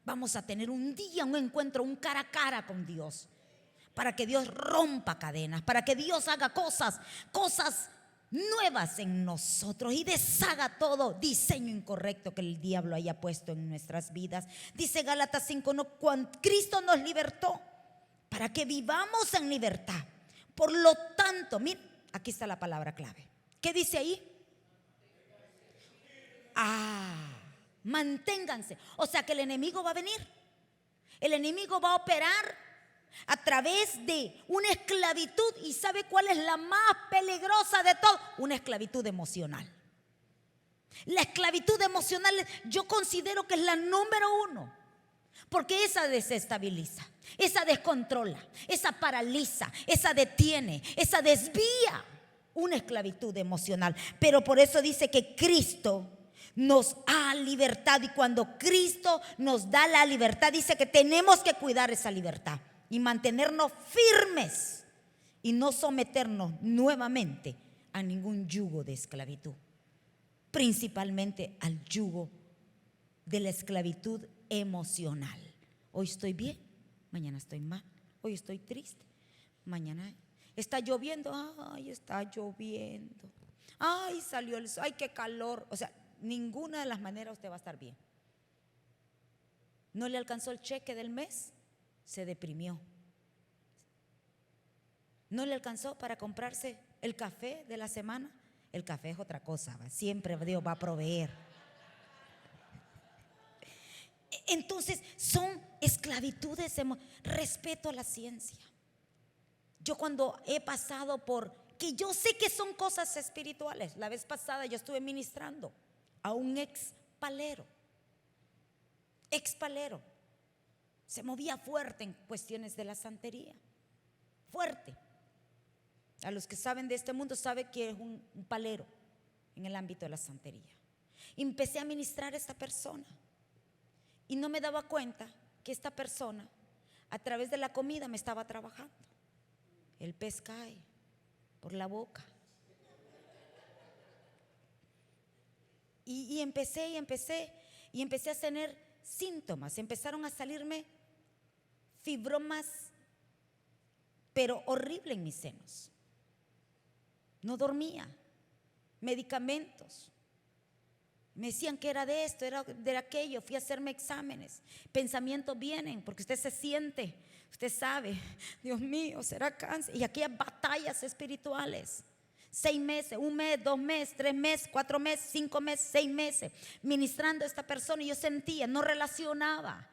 [SPEAKER 1] Vamos a tener un día, un encuentro, un cara a cara con Dios, para que Dios rompa cadenas, para que Dios haga cosas nuevas en nosotros y deshaga todo diseño incorrecto que el diablo haya puesto en nuestras vidas. Dice Gálatas 5:1, cuando Cristo nos libertó para que vivamos en libertad. Por lo tanto, mire, Aquí está la palabra clave. ¿Qué dice ahí? Manténganse. O sea que el enemigo va a venir. El enemigo va a operar a través de una esclavitud. ¿Y sabe cuál es la más peligrosa de todo? Una esclavitud emocional. La esclavitud emocional yo considero que es la número uno, porque esa desestabiliza, esa descontrola, esa paraliza, esa detiene, esa desvía. Una esclavitud emocional. Pero por eso dice que Cristo nos ha libertado, y cuando Cristo nos da la libertad, dice que tenemos que cuidar esa libertad y mantenernos firmes y no someternos nuevamente a ningún yugo de esclavitud, principalmente al yugo de la esclavitud emocional. Hoy estoy bien, mañana estoy mal. Hoy estoy triste, mañana está lloviendo. Ay, está lloviendo. Ay, salió el sol. Ay, qué calor. O sea, ninguna de las maneras usted va a estar bien. No le alcanzó el cheque del mes, se deprimió. No le alcanzó para comprarse el café de la semana. El café es otra cosa, siempre Dios va a proveer. Entonces son esclavitudes. Respeto a la ciencia. Yo cuando he pasado por, que yo sé que son cosas espirituales. La vez pasada yo estuve ministrando a un ex palero. Se movía fuerte en cuestiones de la santería. Fuerte. A los que saben de este mundo saben que es un palero en el ámbito de la santería. Y empecé a ministrar a esta persona y no me daba cuenta que esta persona a través de la comida me estaba trabajando. El pez cae por la boca. Y empecé a tener síntomas. Empezaron a salirme fibromas, pero horrible en mis senos. No dormía. Medicamentos. Me decían que era de esto, era de aquello. Fui a hacerme exámenes. Pensamientos vienen porque usted se siente, usted sabe, Dios mío, será cáncer. Y aquellas batallas espirituales. 6 meses, 1 mes, 2 meses, 3 meses, 4 meses, 5 meses, 6 meses ministrando a esta persona, y yo sentía, no relacionaba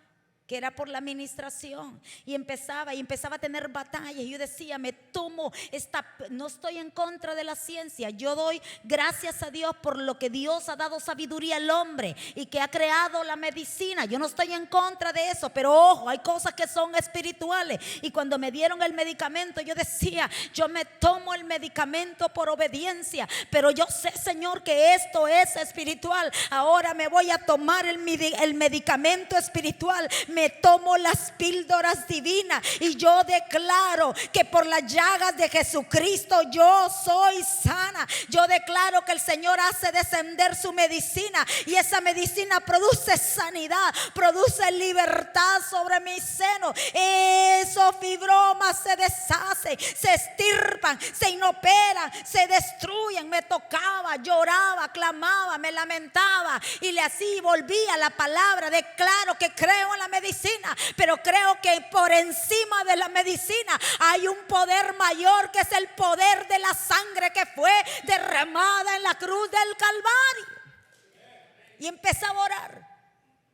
[SPEAKER 1] que era por la administración, y empezaba a tener batallas, y yo decía, no estoy en contra de la ciencia, yo doy gracias a Dios por lo que Dios ha dado sabiduría al hombre y que ha creado la medicina. Yo no estoy en contra de eso, pero ojo, hay cosas que son espirituales. Y cuando me dieron el medicamento, yo decía, yo me tomo el medicamento por obediencia, pero yo sé, Señor, que esto es espiritual. Ahora me voy a tomar el medicamento espiritual. Me tomo las píldoras divinas y yo declaro que por las llagas de Jesucristo yo soy sana. Yo declaro que el Señor hace descender su medicina, y esa medicina produce sanidad, produce libertad sobre mis senos. Esos fibromas se deshacen, se estirpan, se inoperan, se destruyen. Me tocaba, lloraba, clamaba, me lamentaba y así volvía la palabra. Declaro que creo en la medicina, pero creo que por encima de la medicina hay un poder mayor, que es el poder de la sangre que fue derramada en la cruz del Calvario. Y empecé a orar.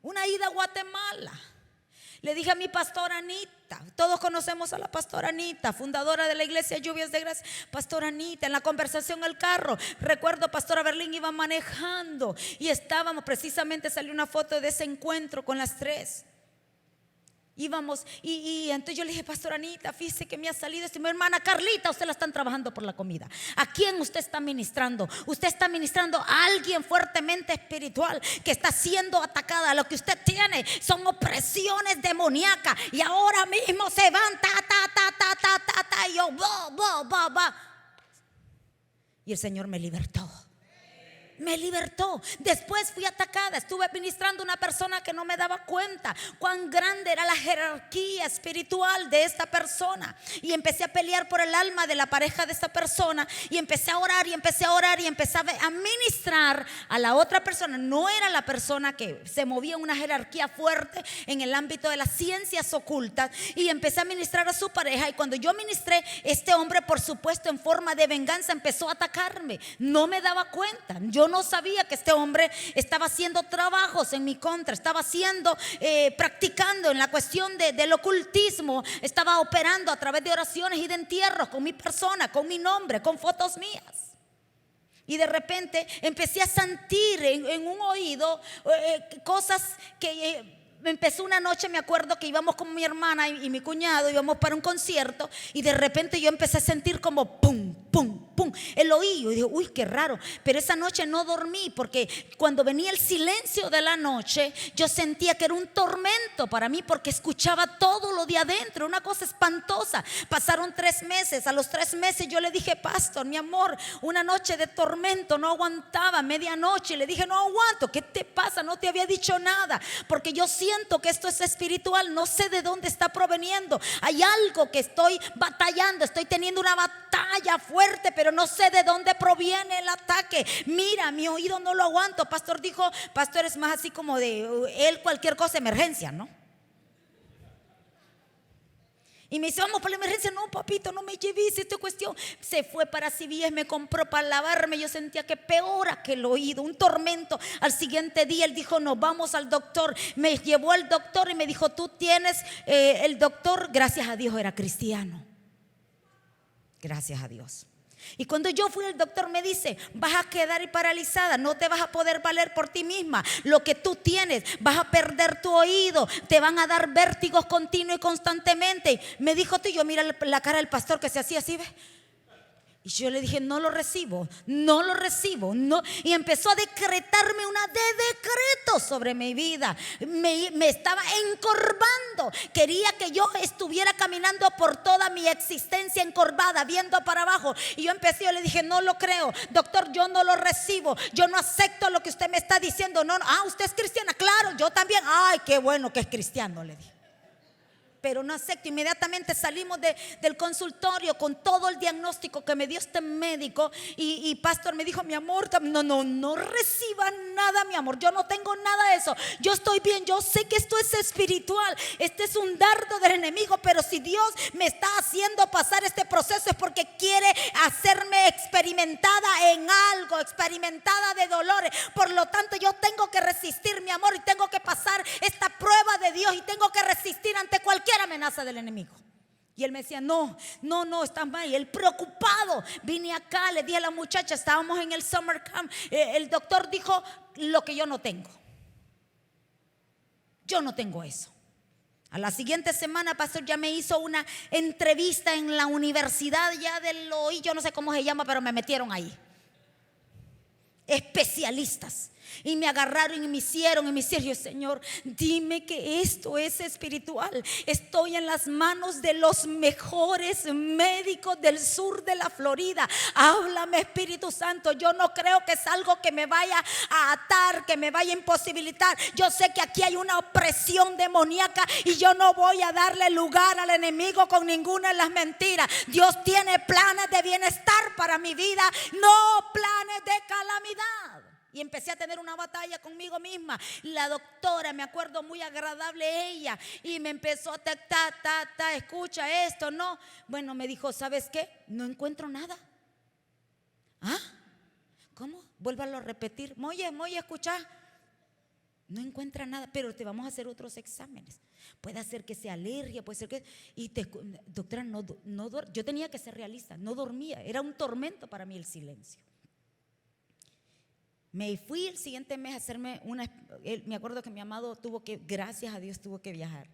[SPEAKER 1] Una ida a Guatemala, le dije a mi pastora Anita, todos conocemos a la pastora Anita, fundadora de la iglesia Lluvias de Gracia. Pastora Anita, en la conversación en el carro, recuerdo pastora Berlín iba manejando y estábamos, precisamente salió una foto de ese encuentro con las 3. Íbamos y entonces yo le dije, pastora Anita, fíjese que me ha salido esto. Mi hermana Carlita, usted la están trabajando por la comida. ¿A quién usted está ministrando? Usted está ministrando a alguien fuertemente espiritual que está siendo atacada. Lo que usted tiene son opresiones demoníacas, y ahora mismo se van y yo y el Señor me libertó. me libertó. Después fui atacada, estuve ministrando a una persona que no me daba cuenta cuán grande era la jerarquía espiritual de esta persona, y empecé a pelear por el alma de la pareja de esta persona, y empecé a orar y empecé a orar y empecé a ministrar a la otra persona. No era la persona que se movía en una jerarquía fuerte en el ámbito de las ciencias ocultas, y empecé a ministrar a su pareja. Y cuando yo ministré, este hombre, por supuesto, en forma de venganza, empezó a atacarme. No me daba cuenta, yo no sabía que este hombre estaba haciendo trabajos en mi contra, estaba practicando en la cuestión del ocultismo, estaba operando a través de oraciones y de entierros con mi persona, con mi nombre, con fotos mías. Y de repente empecé a sentir en un oído cosas que empezó una noche. Me acuerdo que íbamos con mi hermana y mi cuñado, íbamos para un concierto, y de repente yo empecé a sentir como pum, pum, pum, el oído. Y dije, uy, qué raro. Pero esa noche no dormí, porque cuando venía el silencio de la noche, yo sentía que era un tormento para mí, porque escuchaba todo lo de adentro, una cosa espantosa. Pasaron 3 meses. A los 3 meses yo le dije, pastor, mi amor, una noche de tormento, no aguantaba, medianoche. Le dije, no aguanto. ¿Qué te pasa? No te había dicho nada, porque yo siento que esto es espiritual, no sé de dónde está proveniendo. Hay algo que estoy batallando, estoy teniendo una batalla fuerte, pero no sé de dónde proviene el ataque. Mira, mi oído no lo aguanto. Pastor dijo, pastor es más así como de él, cualquier cosa, emergencia, ¿no? Y me dice, vamos para la emergencia. No, papito, no me lleves esta cuestión. Se fue para CVS, me compró para lavarme. Yo sentía que peor que el oído, un tormento. Al siguiente día él dijo, no, vamos al doctor. Me llevó al doctor y me dijo, tú tienes, el doctor, gracias a Dios, era cristiano. Gracias a Dios. Y cuando yo fui al doctor, me dice, vas a quedar paralizada, no te vas a poder valer por ti misma. Lo que tú tienes, vas a perder tu oído, te van a dar vértigos continuos y constantemente. Me dijo, tú, yo mira la cara del pastor que se hacía así, ¿ves? Y yo le dije, no lo recibo, no lo recibo, no. Y empezó a decretarme una de decretos sobre mi vida. Me estaba encorvando. Quería que yo estuviera caminando por toda mi existencia encorvada, viendo para abajo. Y yo le dije, no lo creo, doctor, yo no lo recibo. Yo no acepto lo que usted me está diciendo. No, usted es cristiana, claro, yo también. Ay, qué bueno que es cristiano, le dije. Pero no acepto. Inmediatamente salimos del consultorio con todo el diagnóstico que me dio este médico, y pastor me dijo, mi amor, no reciba nada, mi amor, yo no tengo nada de eso, yo estoy bien, yo sé que esto es espiritual, este es un dardo del enemigo, pero si Dios me está haciendo pasar este proceso es porque quiere hacerme experimentada en algo, experimentada de dolores. Por lo tanto, yo tengo que resistir, mi amor, y tengo que pasar esta prueba de Dios, y tengo que resistir ante cualquier amenaza del enemigo. Y él me decía, no, está mal. Y él preocupado, vine acá, le dije a la muchacha, estábamos en el summer camp, el doctor dijo lo que yo no tengo. Yo no tengo eso. A la siguiente semana, pastor, ya me hizo una entrevista en la universidad ya del oído, yo no sé cómo se llama, pero me metieron ahí. Especialistas. Y me agarraron y me hicieron. Yo, Señor, dime que esto es espiritual. Estoy en las manos de los mejores médicos del sur de la Florida. Háblame, Espíritu Santo. Yo no creo que es algo que me vaya a atar, que me vaya a imposibilitar. Yo sé que aquí hay una opresión demoníaca, y yo no voy a darle lugar al enemigo con ninguna de las mentiras. Dios tiene planes de bienestar para mi vida, no planes de calamidad. Y empecé a tener una batalla conmigo misma. La doctora, me acuerdo, muy agradable ella, y me empezó a escucha esto, no. Bueno, me dijo, ¿sabes qué? No encuentro nada. ¿Ah? ¿Cómo? Vuélvalo a repetir. Moye, escucha. No encuentra nada, pero te vamos a hacer otros exámenes. Puede ser que sea alergia, puede ser que... doctora, yo tenía que ser realista, no dormía, era un tormento para mí el silencio. Me fui el siguiente mes a hacerme me acuerdo que mi amado gracias a Dios, tuvo que viajar.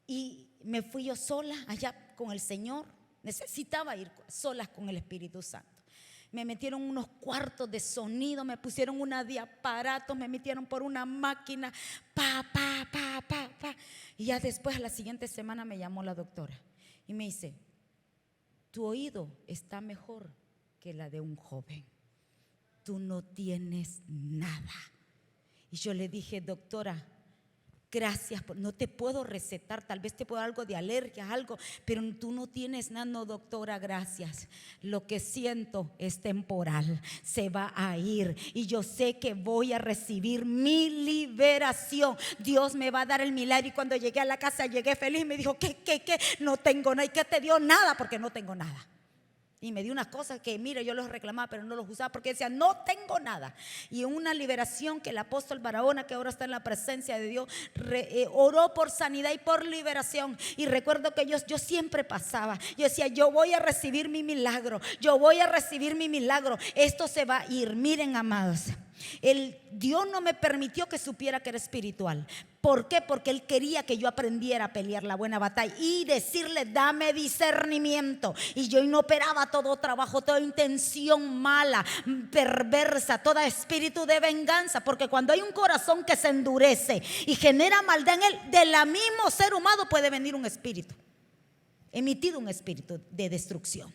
[SPEAKER 1] Y me fui yo sola allá con el Señor. Necesitaba ir solas con el Espíritu Santo. Me metieron unos cuartos de sonido, me pusieron una de aparatos, me metieron por una máquina, pa. Y ya después, a la siguiente semana, me llamó la doctora y me dice, tu oído está mejor que la de un joven. tú no tienes nada. Y yo le dije: doctora, gracias, no te puedo recetar, tal vez te puedo dar algo de alergia, algo, pero tú no tienes nada. No, doctora, gracias. Lo que siento es temporal, se va a ir y yo sé que voy a recibir mi liberación. Dios me va a dar el milagro. Y cuando llegué a la casa, llegué feliz. Me dijo: ¿Qué? No tengo nada. ¿Y qué te dio? Nada, porque no tengo nada. Y me dio unas cosas que, mire, yo los reclamaba, pero no los usaba porque decía: no tengo nada. Y en una liberación que el apóstol Barahona, que ahora está en la presencia de Dios, oró por sanidad y por liberación. Y recuerdo que yo siempre pasaba, yo decía: yo voy a recibir mi milagro, yo voy a recibir mi milagro. Esto se va a ir. Miren, amados, Dios no me permitió que supiera que era espiritual. ¿Por qué? Porque Él quería que yo aprendiera a pelear la buena batalla y decirle: dame discernimiento. Y yo inoperaba todo trabajo, toda intención mala, perversa, todo espíritu de venganza. Porque cuando hay un corazón que se endurece y genera maldad en él, de la mismo ser humano puede venir un espíritu, emitido un espíritu de destrucción.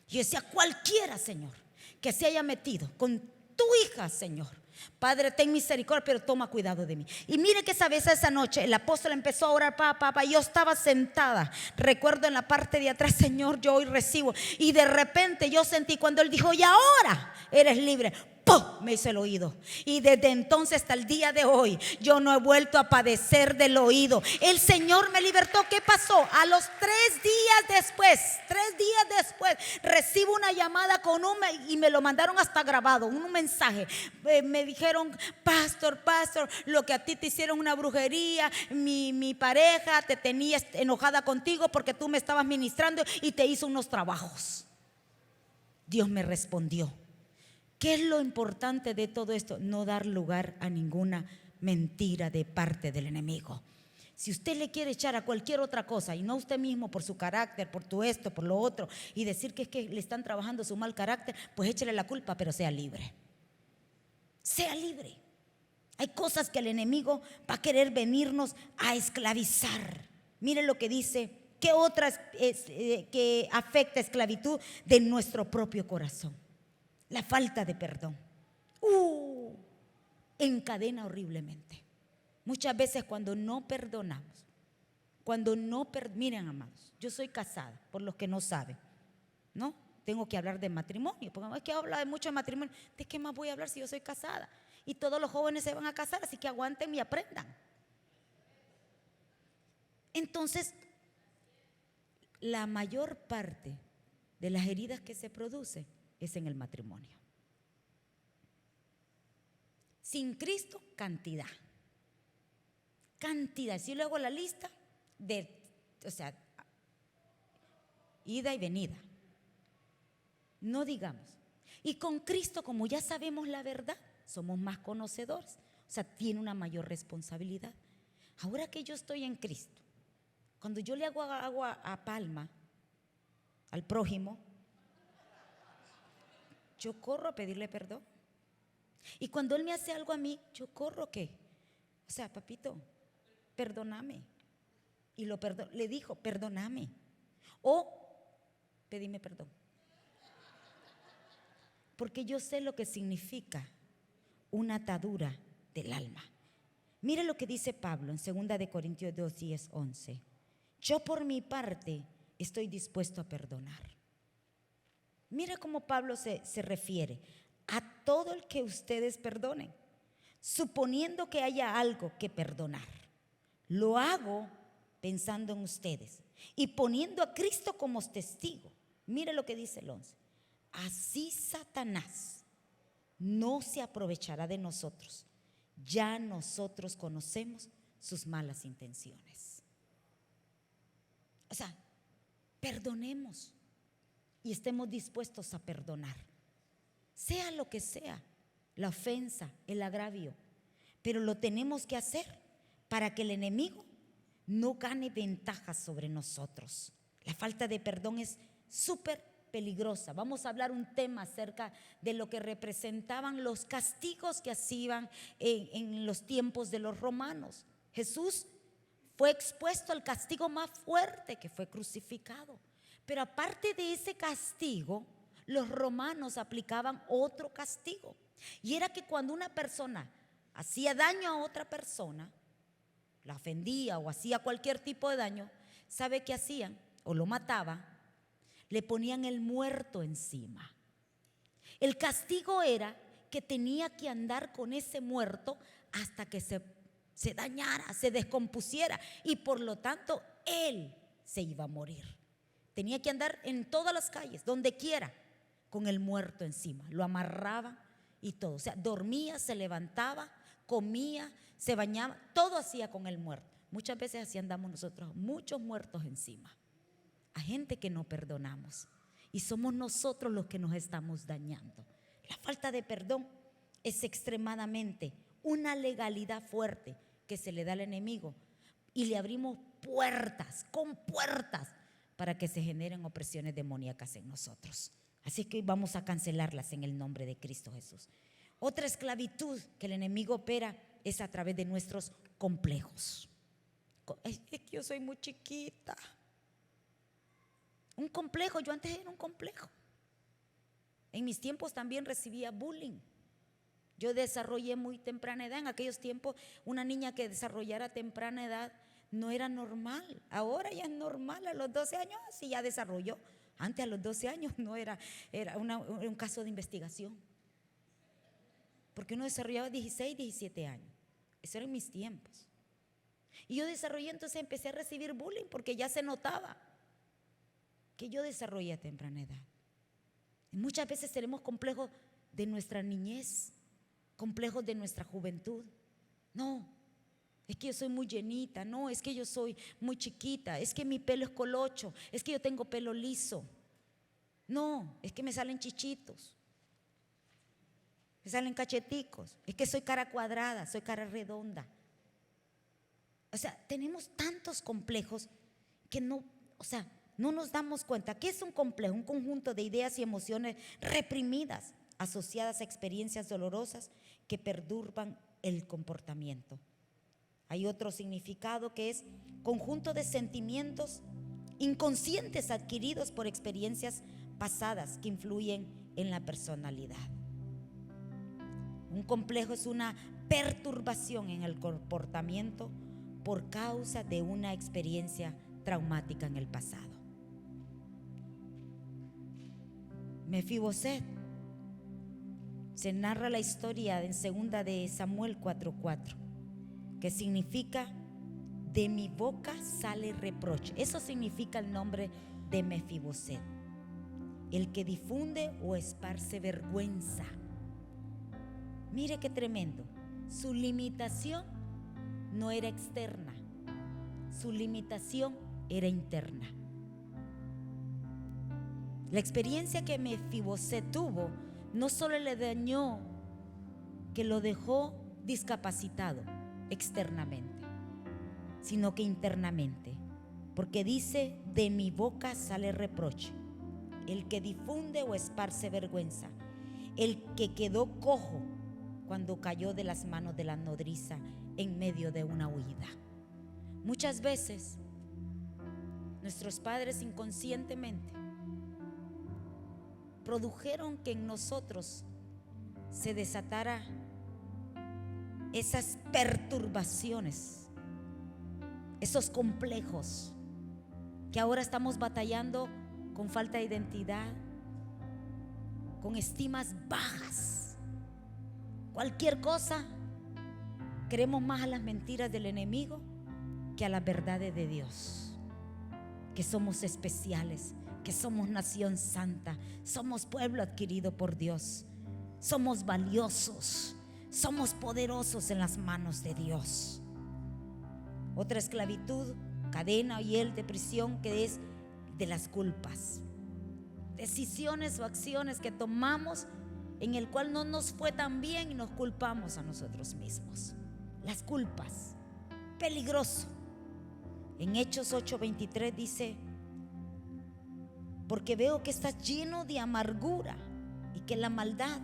[SPEAKER 1] Yo decía: cualquiera, Señor, que se haya metido con tu hija, Señor, Padre, ten misericordia, pero toma cuidado de mí. Y mire que esa noche el apóstol empezó a orar, papá. Yo estaba sentada, recuerdo, en la parte de atrás: Señor, yo hoy recibo. Y de repente yo sentí cuando Él dijo: y ahora eres libre, ¡pum!, me hizo el oído. Y desde entonces hasta el día de hoy yo no he vuelto a padecer del oído. El Señor me libertó. ¿Qué pasó? A los 3 días después recibo una llamada y me lo mandaron hasta grabado, un mensaje. Me dijeron: pastor, lo que a ti te hicieron una brujería. Mi pareja te tenía enojada contigo porque tú me estabas ministrando y te hizo unos trabajos. Dios me respondió. ¿Qué es lo importante de todo esto? No dar lugar a ninguna mentira de parte del enemigo. Si usted le quiere echar a cualquier otra cosa, y no a usted mismo, por su carácter, por tu esto, por lo otro, y decir que es que le están trabajando su mal carácter, pues échele la culpa, pero sea libre. Sea libre. Hay cosas que el enemigo va a querer venirnos a esclavizar. Mire lo que dice: ¿qué otras que afecta esclavitud de nuestro propio corazón? La falta de perdón. Encadena horriblemente. Muchas veces cuando no perdonamos, miren, amados, yo soy casada, por los que no saben, ¿no? Tengo que hablar de matrimonio, porque es que habla de mucho de matrimonio. ¿De qué más voy a hablar si yo soy casada? Y todos los jóvenes se van a casar, así que aguanten y aprendan. Entonces, la mayor parte de las heridas que se producen es en el matrimonio. Sin Cristo, cantidad. Si luego la lista ida y venida, no digamos. Y con Cristo, como ya sabemos la verdad, somos más conocedores, tiene una mayor responsabilidad. Ahora que yo estoy en Cristo, cuando yo le hago agua a palma al prójimo, yo corro a pedirle perdón. Y cuando él me hace algo a mí, yo corro, ¿qué? Papito, perdóname. Y le dijo: perdóname. O pedime perdón. Porque yo sé lo que significa una atadura del alma. Mire lo que dice Pablo en 2 Corintios 2, 10, 11. Yo por mi parte estoy dispuesto a perdonar. Mira cómo Pablo se refiere: a todo el que ustedes perdonen, suponiendo que haya algo que perdonar. Lo hago pensando en ustedes y poniendo a Cristo como testigo. Mire lo que dice el 11. Así Satanás no se aprovechará de nosotros. Ya nosotros conocemos sus malas intenciones. Perdonemos y estemos dispuestos a perdonar, sea lo que sea, la ofensa, el agravio, pero lo tenemos que hacer para que el enemigo no gane ventaja sobre nosotros. La falta de perdón es súper peligrosa. Vamos a hablar un tema acerca de lo que representaban los castigos que hacían en los tiempos de los romanos. Jesús fue expuesto al castigo más fuerte, que fue crucificado. Pero aparte de ese castigo, los romanos aplicaban otro castigo. Y era que cuando una persona hacía daño a otra persona, la ofendía o hacía cualquier tipo de daño, ¿sabe qué hacían? O lo mataba, le ponían el muerto encima. El castigo era que tenía que andar con ese muerto hasta que se dañara, se descompusiera, y por lo tanto él se iba a morir. Tenía que andar en todas las calles, donde quiera, con el muerto encima. Lo amarraba y todo. O sea, dormía, se levantaba, comía, se bañaba, todo hacía con el muerto. Muchas veces así andamos nosotros, muchos muertos encima, a gente que no perdonamos, y somos nosotros los que nos estamos dañando. La falta de perdón es extremadamente una legalidad fuerte que se le da al enemigo, y le abrimos puertas, con puertas, para que se generen opresiones demoníacas en nosotros. Así que vamos a cancelarlas en el nombre de Cristo Jesús. Otra esclavitud que el enemigo opera es a través de nuestros complejos. Es que yo soy muy chiquita. Un complejo, yo antes era un complejo. En mis tiempos también recibía bullying. Yo desarrollé muy temprana edad. En aquellos tiempos una niña que desarrollara a temprana edad no era normal. Ahora ya es normal, a los 12 años sí ya desarrolló. Antes a los 12 años no era un caso de investigación, porque uno desarrollaba 16, 17 años. Eso era en mis tiempos. Y yo desarrollé, entonces empecé a recibir bullying porque ya se notaba que yo desarrollé a temprana edad. Y muchas veces tenemos complejos de nuestra niñez, complejos de nuestra juventud. No, es que yo soy muy llenita, no, es que yo soy muy chiquita, es que mi pelo es colocho, es que yo tengo pelo liso, no, es que me salen chichitos, me salen cacheticos, es que soy cara cuadrada, soy cara redonda. O sea, tenemos tantos complejos que no nos damos cuenta. ¿Qué es un complejo? Un conjunto de ideas y emociones reprimidas asociadas a experiencias dolorosas que perturban el comportamiento. Hay otro significado que es conjunto de sentimientos inconscientes adquiridos por experiencias pasadas que influyen en la personalidad. Un complejo es una perturbación en el comportamiento por causa de una experiencia traumática en el pasado. Mefiboset, se narra la historia en 2 de Samuel 4:4, que significa: de mi boca sale reproche. Eso significa el nombre de Mefiboset, el que difunde o esparce vergüenza. Mire qué tremendo. Su limitación no era externa, su limitación era interna. La experiencia que Mefiboset tuvo no solo le dañó, que lo dejó discapacitado externamente, sino que internamente, porque dice: de mi boca sale reproche, el que difunde o esparce vergüenza, el que quedó cojo cuando cayó de las manos de la nodriza en medio de una huida. Muchas veces nuestros padres inconscientemente produjeron que en nosotros se desatara esas perturbaciones, esos complejos, que ahora estamos batallando con falta de identidad, con estimas bajas. Cualquier cosa, creemos más a las mentiras del enemigo que a las verdades de Dios, que somos especiales, que somos nación santa, somos pueblo adquirido por Dios, somos valiosos, somos poderosos en las manos de Dios. Otra esclavitud, cadena o hiel de prisión, que es de las culpas. Decisiones o acciones que tomamos en el cual no nos fue tan bien y nos culpamos a nosotros mismos. Las culpas, peligroso. En Hechos 8:23 dice: porque veo que estás lleno de amargura y que la maldad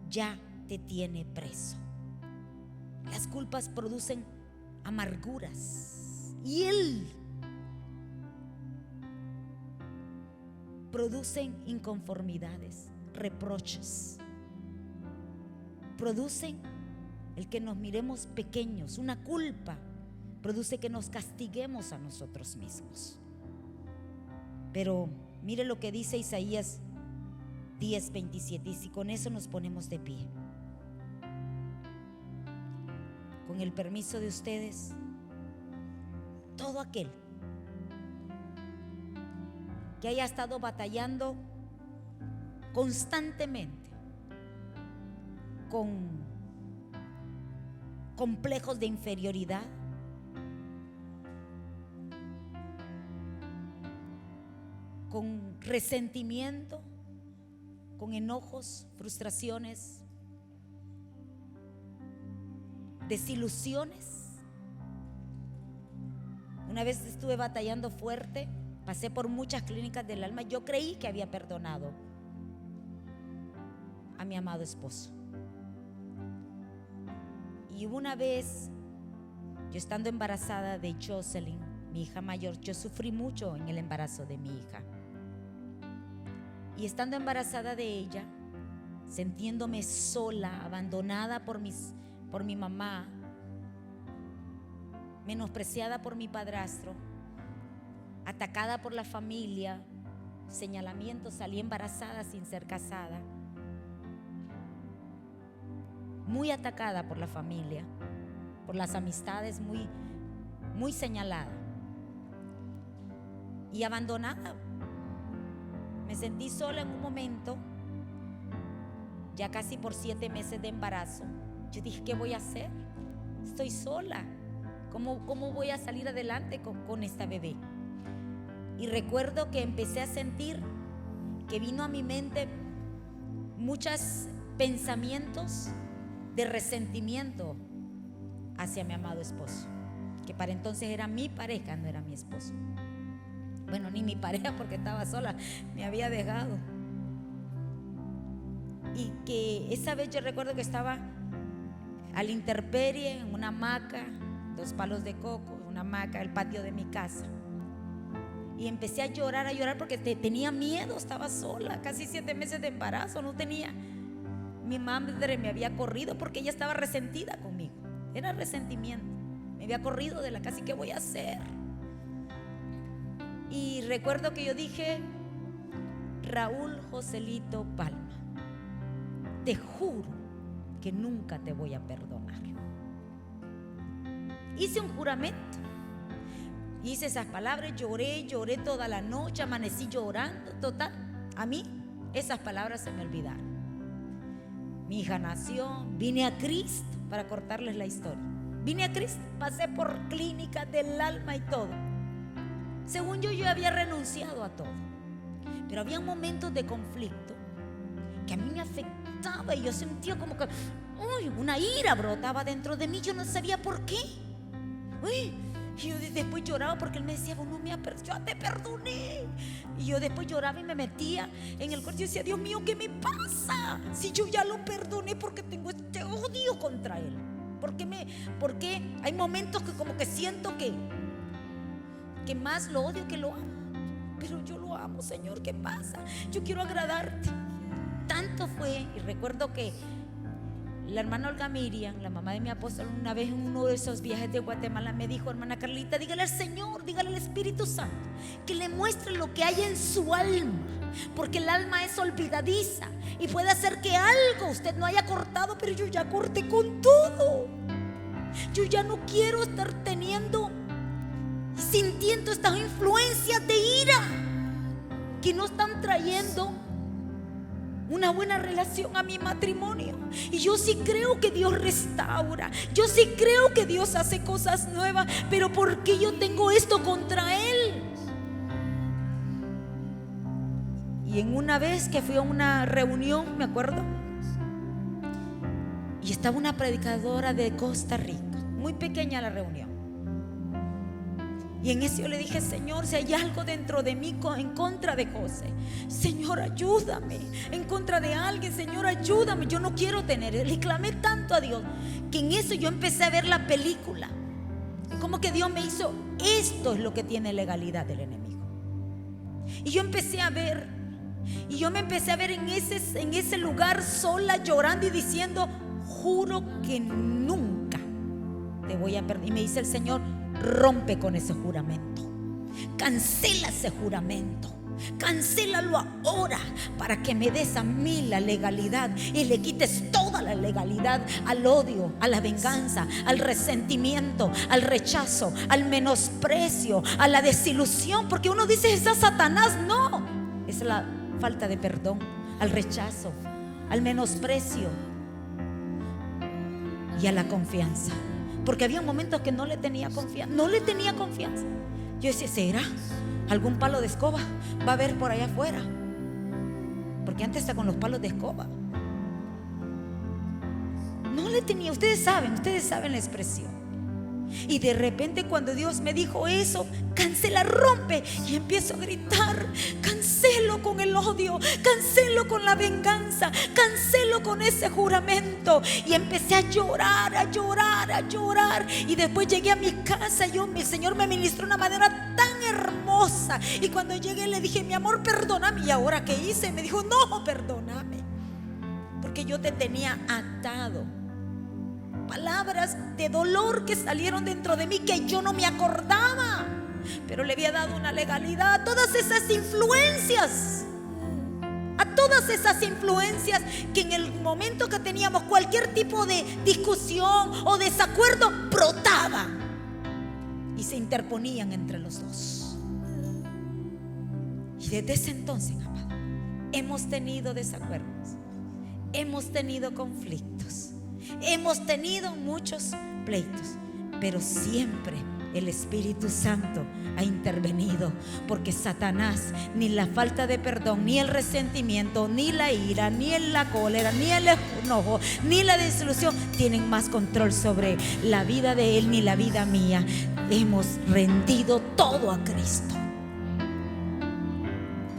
[SPEAKER 1] ya te tiene preso. Las culpas producen amarguras y producen inconformidades, reproches. producen el que nos miremos pequeños. Una culpa produce que nos castiguemos a nosotros mismos. Pero mire lo que dice Isaías 10:27, y si con eso nos ponemos de pie, con el permiso de ustedes, todo aquel que haya estado batallando constantemente con complejos de inferioridad, con resentimiento, con enojos, frustraciones, desilusiones. Una vez estuve batallando fuerte, pasé por muchas clínicas del alma. Yo creí que había perdonado a mi amado esposo. Y una vez, yo estando embarazada de Jocelyn, mi hija mayor, yo sufrí mucho en el embarazo de mi hija. Y estando embarazada de ella, sintiéndome sola, abandonada por mi mamá, menospreciada por mi padrastro, atacada por la familia, señalamientos, salí embarazada sin ser casada, muy atacada por la familia, por las amistades, muy señalada y abandonada. Me sentí sola en un momento, ya casi por 7 meses de embarazo. Yo dije, ¿qué voy a hacer? Estoy sola. ¿Cómo voy a salir adelante con esta bebé? Y recuerdo que empecé a sentir que vino a mi mente muchos pensamientos de resentimiento hacia mi amado esposo, que para entonces era mi pareja, no era mi esposo. Bueno, ni mi pareja, porque estaba sola, me había dejado. Y que esa vez yo recuerdo que estaba a la intemperie, en una hamaca, 2 palos de coco, una hamaca, el patio de mi casa. Y empecé a llorar porque tenía miedo, estaba sola, casi 7 meses de embarazo, no tenía. Mi madre me había corrido porque ella estaba resentida conmigo, era resentimiento. Me había corrido de la casa, ¿y qué voy a hacer? Y recuerdo que yo dije, Raúl Joselito Palma, te juro que nunca te voy a perdonar. Hice un juramento, hice esas palabras, lloré toda la noche, amanecí llorando. Total, a mí esas palabras se me olvidaron. Mi hija nació, vine a Cristo, para cortarles la historia. Vine a Cristo, pasé por clínicas del alma y todo. Según yo había renunciado a todo, pero había momentos de conflicto que a mí me afectaba y yo sentía como que una ira brotaba dentro de mí. Yo no sabía por qué. Y yo después lloraba porque él me decía, vos no me has perdonado, yo te perdoné. Y yo después lloraba y me metía en el cuarto y decía, Dios mío, ¿qué me pasa? Si yo ya lo perdoné, porque tengo este odio contra él. Porque hay momentos que como que siento que más lo odio que lo amo. Pero yo lo amo, Señor, ¿qué pasa? Yo quiero agradarte. Tanto fue, y recuerdo que la hermana Olga Miriam, la mamá de mi apóstol, una vez en uno de esos viajes de Guatemala me dijo, hermana Carlita, dígale al Señor, dígale al Espíritu Santo que le muestre lo que hay en su alma, porque el alma es olvidadiza y puede hacer que algo usted no haya cortado, pero yo ya corté con todo. Yo ya no quiero estar teniendo y sintiendo estas influencias de ira que no están trayendo una buena relación a mi matrimonio. Y yo sí creo que Dios restaura, yo sí creo que Dios hace cosas nuevas, pero ¿por qué yo tengo esto contra Él? Y en una vez que fui a una reunión, me acuerdo, y estaba una predicadora de Costa Rica, muy pequeña la reunión. Y en eso yo le dije, Señor, si hay algo dentro de mí en contra de José, Señor, ayúdame. En contra de alguien, Señor, ayúdame. Yo no quiero tener. Le clamé tanto a Dios que en eso yo empecé a ver la película. Y como que Dios me hizo, esto es lo que tiene legalidad del enemigo. Y yo empecé a ver, y yo me empecé a ver en ese lugar sola, llorando y diciendo, juro que nunca te voy a perder. Y me dice el Señor: rompe con ese juramento, cancela ese juramento, cancélalo ahora, para que me des a mí la legalidad y le quites toda la legalidad al odio, a la venganza, al resentimiento, al rechazo, al menosprecio, a la desilusión. Porque uno dice: es a Satanás. No, es la falta de perdón, al rechazo, al menosprecio y a la confianza. Porque había momentos que no le tenía confianza, no le tenía confianza. Yo decía: ¿será algún palo de escoba va a haber por allá afuera? Porque antes está con los palos de escoba. No le tenía. Ustedes saben la expresión. Y de repente, cuando Dios me dijo eso: cancela, rompe, y empiezo a gritar: cancelo con el odio, cancelo con la venganza, cancelo con ese juramento. Y empecé a llorar, a llorar, a llorar. Y después llegué a mi casa. El Señor me ministró de una manera tan hermosa. Y cuando llegué le dije: mi amor, perdóname. ¿Y ahora qué hice? Me dijo: no, perdóname, porque yo te tenía atado. Palabras de dolor que salieron dentro de mí, que yo no me acordaba, pero le había dado una legalidad a todas esas influencias, que en el momento que teníamos cualquier tipo de discusión o desacuerdo, brotaban y se interponían entre los dos. Y desde ese entonces, amado, hemos tenido desacuerdos, hemos tenido conflictos, hemos tenido muchos pleitos, pero siempre el Espíritu Santo ha intervenido, porque Satanás, ni la falta de perdón, ni el resentimiento, ni la ira, ni la cólera, ni el enojo, ni la desilusión tienen más control sobre la vida de él, ni la vida mía. Hemos rendido todo a Cristo,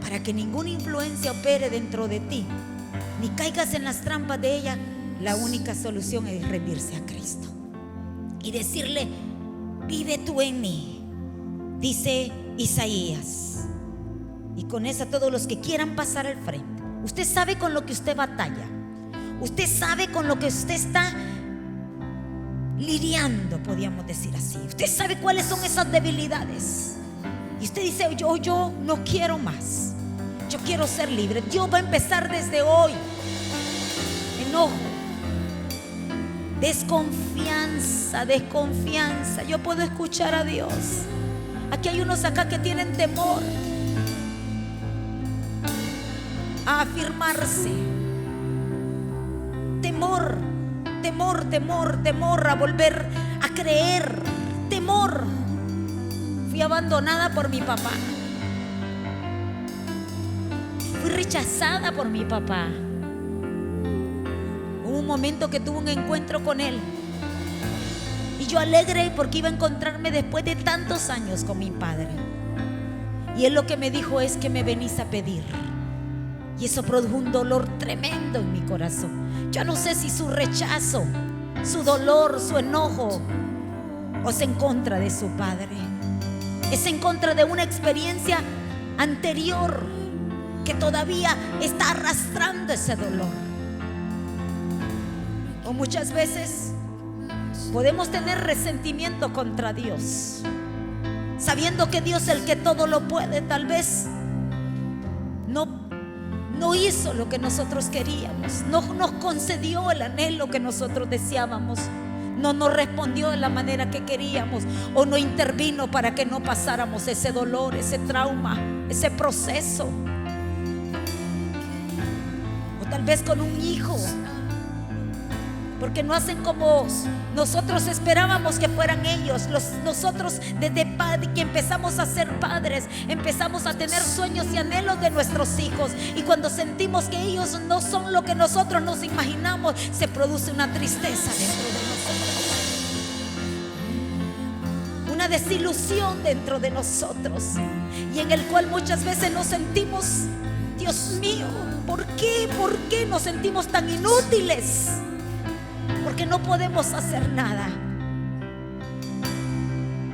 [SPEAKER 1] para que ninguna influencia opere dentro de ti, ni caigas en las trampas de ella. La única solución es rendirse a Cristo y decirle: vive tú en mí, dice Isaías. Y con eso, a todos los que quieran pasar al frente, usted sabe con lo que usted batalla, usted sabe con lo que usted está lidiando, podríamos decir así. Usted sabe cuáles son esas debilidades, y usted dice: yo no quiero más, yo quiero ser libre. Dios va a empezar desde hoy. Enojo, desconfianza. Yo puedo escuchar a Dios. Aquí hay unos acá que tienen temor a afirmarse, temor a volver a creer, temor. Fui abandonada por mi papá, fui rechazada por mi papá. Hubo un momento que tuve un encuentro con él, y yo alegre porque iba a encontrarme después de tantos años con mi padre. Y él lo que me dijo es: que me venís a pedir. Y eso produjo un dolor tremendo en mi corazón. Yo no sé si su rechazo, su dolor, su enojo, o es en contra de su padre, es en contra de una experiencia anterior que todavía está arrastrando ese dolor. O muchas veces podemos tener resentimiento contra Dios, sabiendo que Dios, el que todo lo puede, tal vez no hizo lo que nosotros queríamos, no nos concedió el anhelo que nosotros deseábamos, no nos respondió de la manera que queríamos, o no intervino para que no pasáramos ese dolor, ese trauma, ese proceso. O tal vez con un hijo, porque no hacen como nosotros esperábamos que fueran ellos. Nosotros, desde que empezamos a ser padres, empezamos a tener sueños y anhelos de nuestros hijos, y cuando sentimos que ellos no son lo que nosotros nos imaginamos, se produce una tristeza dentro de nosotros, una desilusión dentro de nosotros, y en el cual muchas veces nos sentimos: Dios mío, ¿por qué? ¿Por qué nos sentimos tan inútiles? Porque no podemos hacer nada.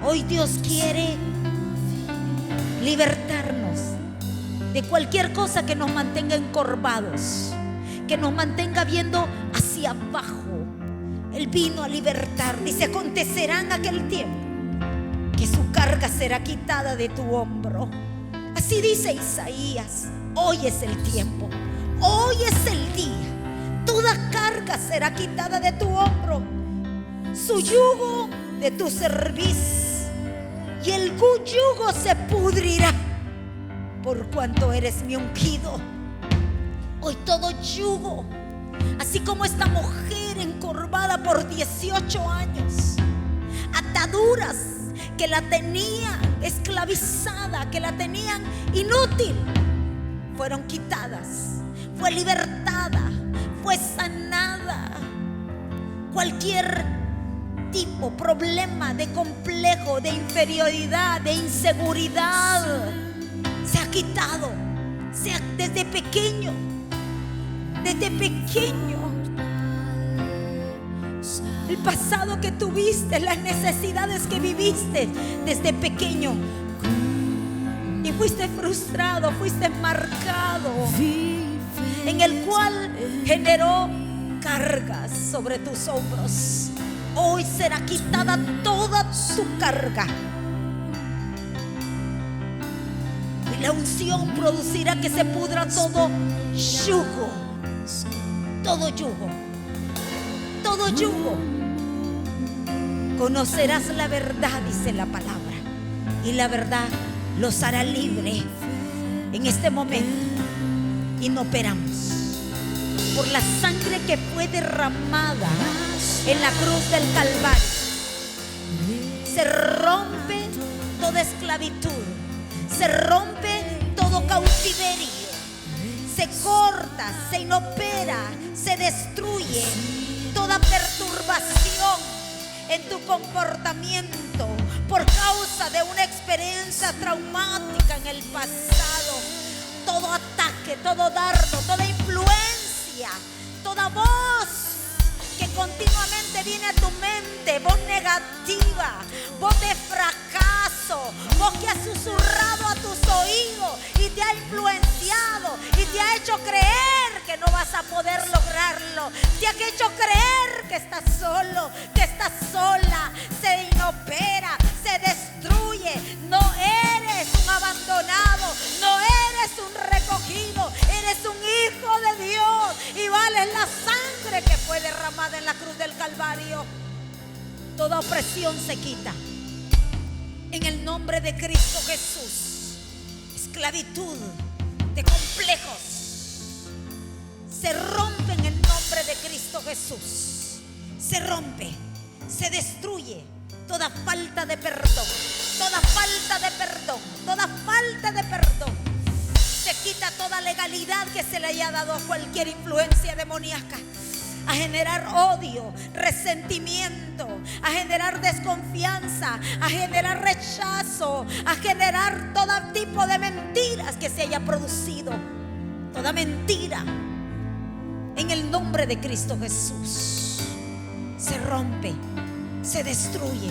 [SPEAKER 1] Hoy Dios quiere libertarnos de cualquier cosa que nos mantenga encorvados, que nos mantenga viendo hacia abajo, Él vino a libertar. Dice: acontecerá en aquel tiempo que su carga será quitada de tu hombro. Así dice Isaías. Hoy es el tiempo, hoy es el día. Toda carga será quitada de tu hombro, su yugo de tu cerviz, y el yugo se pudrirá, por cuanto eres mi ungido. Hoy todo yugo, así como esta mujer encorvada por 18 años, ataduras que la tenían esclavizada, que la tenían inútil, fueron quitadas, fue libertada, fue sanada. Cualquier tipo, problema de complejo, de inferioridad, de inseguridad, se ha quitado. Desde pequeño, el pasado que tuviste, las necesidades que viviste desde pequeño, y fuiste frustrado, fuiste marcado, en el cual generó cargas sobre tus hombros. Hoy será quitada toda tu carga, y la unción producirá que se pudra todo yugo, todo yugo, todo yugo. Conocerás la verdad, dice la palabra, y la verdad los hará libre. En este momento inoperamos por la sangre que fue derramada en la cruz del Calvario. Se rompe toda esclavitud, se rompe todo cautiverio, se corta, se inopera, se destruye toda perturbación en tu comportamiento por causa de una experiencia traumática en el pasado. Todo ataque, todo dardo, toda influencia, toda voz que continuamente viene a tu mente, voz negativa, voz de fracaso, voz que ha susurrado a tus oídos y te ha influenciado y te ha hecho creer que no vas a poder lograrlo, te ha hecho creer que estás solo, que estás sola. Se inopera, se destruye. No eres un abandonado, no eres un recogido, eres un hijo de Dios y vales la sangre que fue derramada en la cruz del Calvario. Toda opresión se quita en el nombre de Cristo Jesús. Esclavitud de complejos se rompe en el nombre de Cristo Jesús. Se rompe, se destruye toda falta de perdón, toda falta de perdón, toda falta de perdón. Se quita toda legalidad que se le haya dado a cualquier influencia demoníaca, a generar odio, resentimiento, a generar desconfianza, a generar rechazo, a generar todo tipo de mentiras que se haya producido. Toda mentira en el nombre de Cristo Jesús se rompe, se destruye.